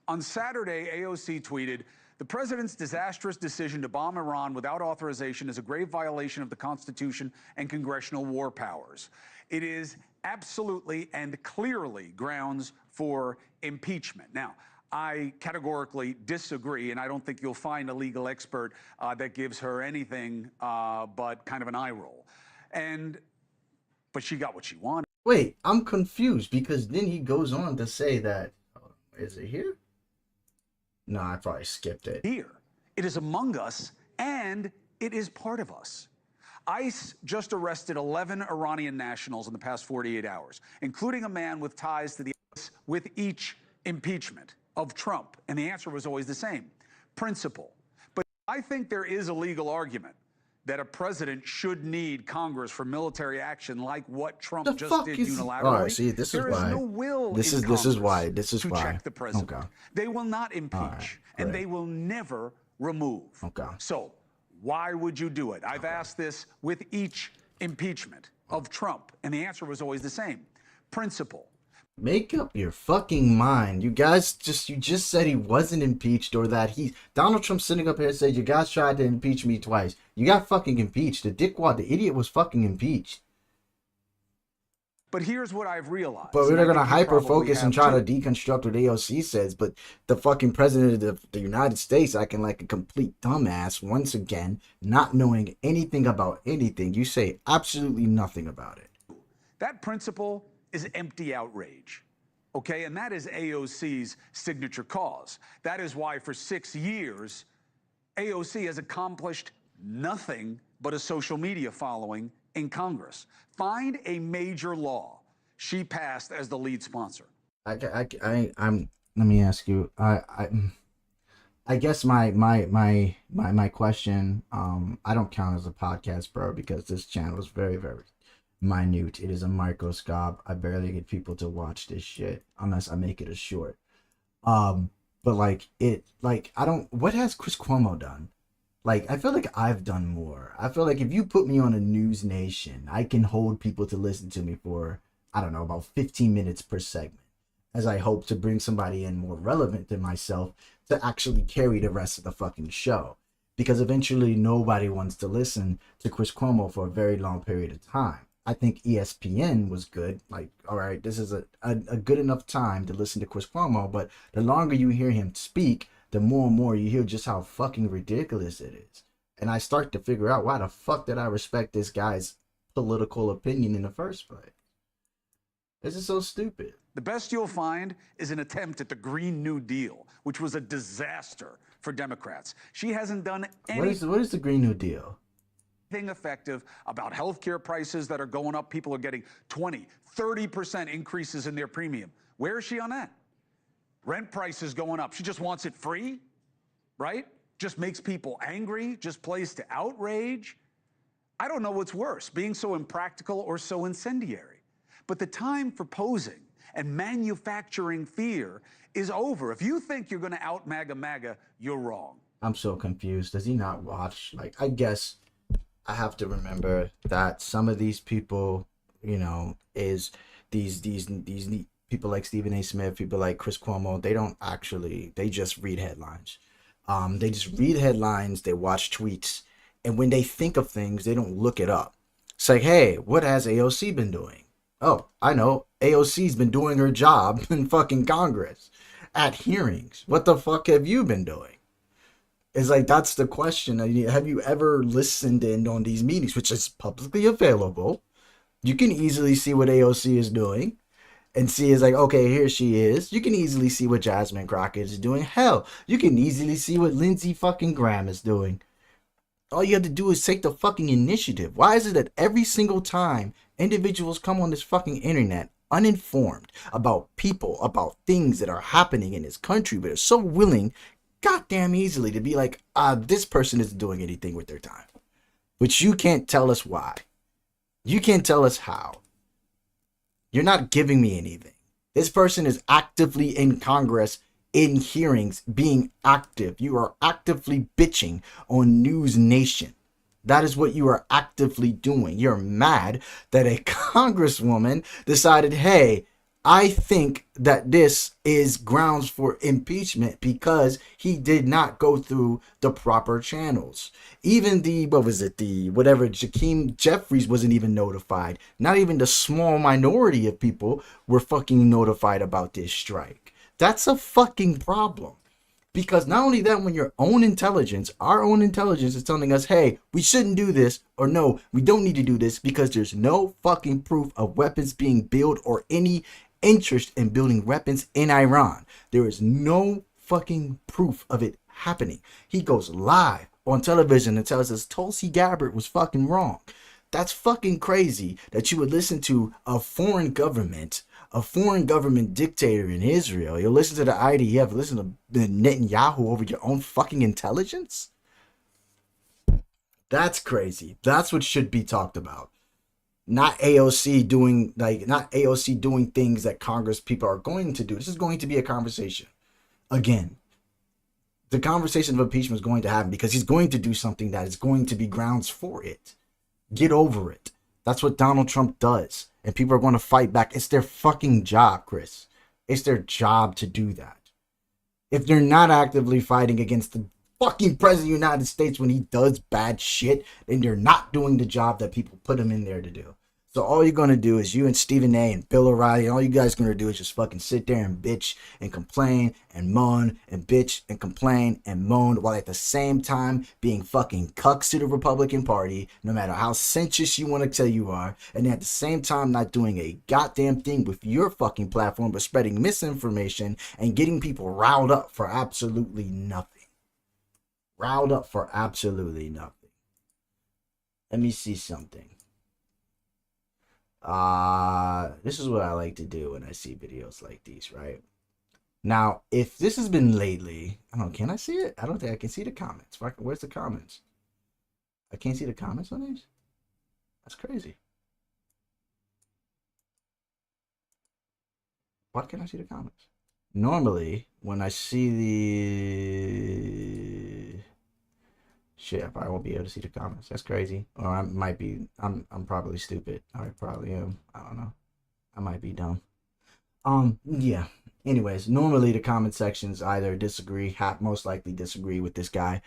On Saturday, AOC tweeted, "The president's disastrous decision to bomb Iran without authorization is a grave violation of the Constitution and congressional war powers. It is absolutely and clearly grounds for impeachment." Now, I categorically disagree, and I don't think you'll find a legal expert that gives her anything but kind of an eye roll. But she got what she wanted. Wait, I'm confused because then he goes on to say that, is it here? No, I probably skipped it. Here, it is among us, and it is part of us. ICE just arrested 11 Iranian nationals in the past 48 hours, including a man with ties to the ICE with each impeachment of Trump. And the answer was always the same, principle. But I think there is a legal argument that a president should need Congress for military action like what Trump just did unilaterally. All right, see, this is there why. is no will this in is Congress to why. Check the president. Okay. They will not impeach, right, and they will never remove. Okay. So why would you do it? I've asked this with each impeachment of Trump, and the answer was always the same, principle. Make up your fucking mind. You just said he wasn't impeached, or that Donald Trump sitting up here said you guys tried to impeach me twice. You got fucking impeached. The idiot was fucking impeached. But here's what I've realized. But we're not gonna hyper focus and try to deconstruct what AOC says, but the fucking president of the United States acting like a complete dumbass once again, not knowing anything about anything. You say absolutely nothing about it. That principle is empty outrage, okay? And that is AOC's signature cause. That is why for 6 years, AOC has accomplished nothing but a social media following in Congress. Find a major law she passed as the lead sponsor. Let me ask you, I I guess my question, I don't count as a podcast, bro, because this channel is very, very minute. It is a microscope. I barely get people to watch this shit unless I make it a short. But what has Chris Cuomo done? Like, I feel like I've done more. I feel like if you put me on a News Nation, I can hold people to listen to me for, I don't know, about 15 minutes per segment, as I hope to bring somebody in more relevant than myself to actually carry the rest of the fucking show. Because eventually nobody wants to listen to Chris Cuomo for a very long period of time. I think ESPN was good. Like, all right, this is a good enough time to listen to Chris Cuomo, but the longer you hear him speak, the more and more you hear just how fucking ridiculous it is. And I start to figure out, why the fuck did I respect this guy's political opinion in the first place? This is so stupid. The best you'll find is an attempt at the Green New Deal, which was a disaster for Democrats. She hasn't done anything. What is the Green New Deal? Effective about healthcare prices that are going up. People are getting 20, 30% increases in their premium. Where is she on that? Rent prices going up. She just wants it free, right? Just makes people angry, just plays to outrage. I don't know what's worse, being so impractical or so incendiary. But the time for posing and manufacturing fear is over. If you think you're going to out MAGA, you're wrong. I'm so confused. Does he not watch? Like, I guess I have to remember that some of these people, you know, is these people like Stephen A. Smith, people like Chris Cuomo, they just read headlines. They just read headlines, they watch tweets, and when they think of things, they don't look it up. It's like, hey, what has AOC been doing? Oh, I know. AOC's been doing her job in fucking Congress at hearings. What the fuck have you been doing? It's like, that's the question. Have you ever listened in on these meetings, which is publicly available? You can easily see what AOC is doing and see, is like, okay, here she is. You can easily see what Jasmine Crockett is doing. Hell, you can easily see what Lindsey fucking Graham is doing. All you have to do is take the fucking initiative. Why is it that every single time individuals come on this fucking internet uninformed about people, about things that are happening in this country, but are so willing, goddamn easily, to be like, this person isn't doing anything with their time. Which you can't tell us why. You can't tell us how. You're not giving me anything. This person is actively in Congress, in hearings, being active. You are actively bitching on News Nation. That is what you are actively doing. You're mad that a congresswoman decided, hey, I think that this is grounds for impeachment because he did not go through the proper channels. Even Jakeem Jeffries wasn't even notified. Not even the small minority of people were fucking notified about this strike. That's a fucking problem. Because not only that, when your own intelligence, our own intelligence is telling us, hey, we shouldn't do this, or no, we don't need to do this because there's no fucking proof of weapons being built or any interest in building weapons in Iran. There is no fucking proof of it happening. He goes live on television and tells us Tulsi Gabbard was fucking wrong. That's fucking crazy that you would listen to a foreign government dictator in Israel. You'll listen to the IDF, listen to Netanyahu over your own fucking intelligence? That's crazy. That's what should be talked about. Not AOC doing things that Congress people are going to do. This is going to be a conversation. Again, the conversation of impeachment is going to happen because he's going to do something that is going to be grounds for it. Get over it. That's what Donald Trump does. And people are going to fight back. It's their fucking job, Chris. It's their job to do that. If they're not actively fighting against the fucking president of the United States when he does bad shit, then they're not doing the job that people put him in there to do. So all you're going to do is you and Stephen A. and Bill O'Reilly, all you guys going to do is just fucking sit there and bitch and complain and moan and bitch and complain and moan while at the same time being fucking cucks to the Republican Party, no matter how sensuous you want to tell you are, and at the same time not doing a goddamn thing with your fucking platform but spreading misinformation and getting people riled up for absolutely nothing. Riled up for absolutely nothing. Let me see something. This is what I like to do when I see videos like these, right? Now, if this has been lately, I don't know, can I see it? I don't think I can see the comments. Where's the comments? I can't see the comments on these? That's crazy. Why can't I see the comments? Normally, when I see the shit, I probably won't be able to see the comments. That's crazy. Or I might be. I'm probably stupid. I probably am. I don't know. I might be dumb. Yeah. Anyways, normally the comment sections either disagree, most likely disagree with this guy,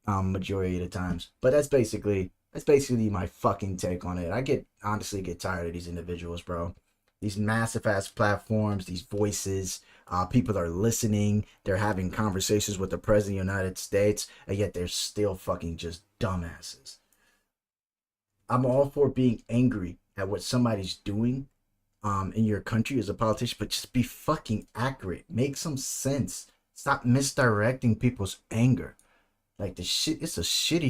majority of the times. But that's basically my fucking take on it. I honestly get tired of these individuals, bro. These massive ass platforms, these voices, people are listening, they're having conversations with the president of the United States, and yet they're still fucking just dumbasses. I'm all for being angry at what somebody's doing in your country as a politician, but just be fucking accurate. Make some sense. Stop misdirecting people's anger. Like, it's a shitty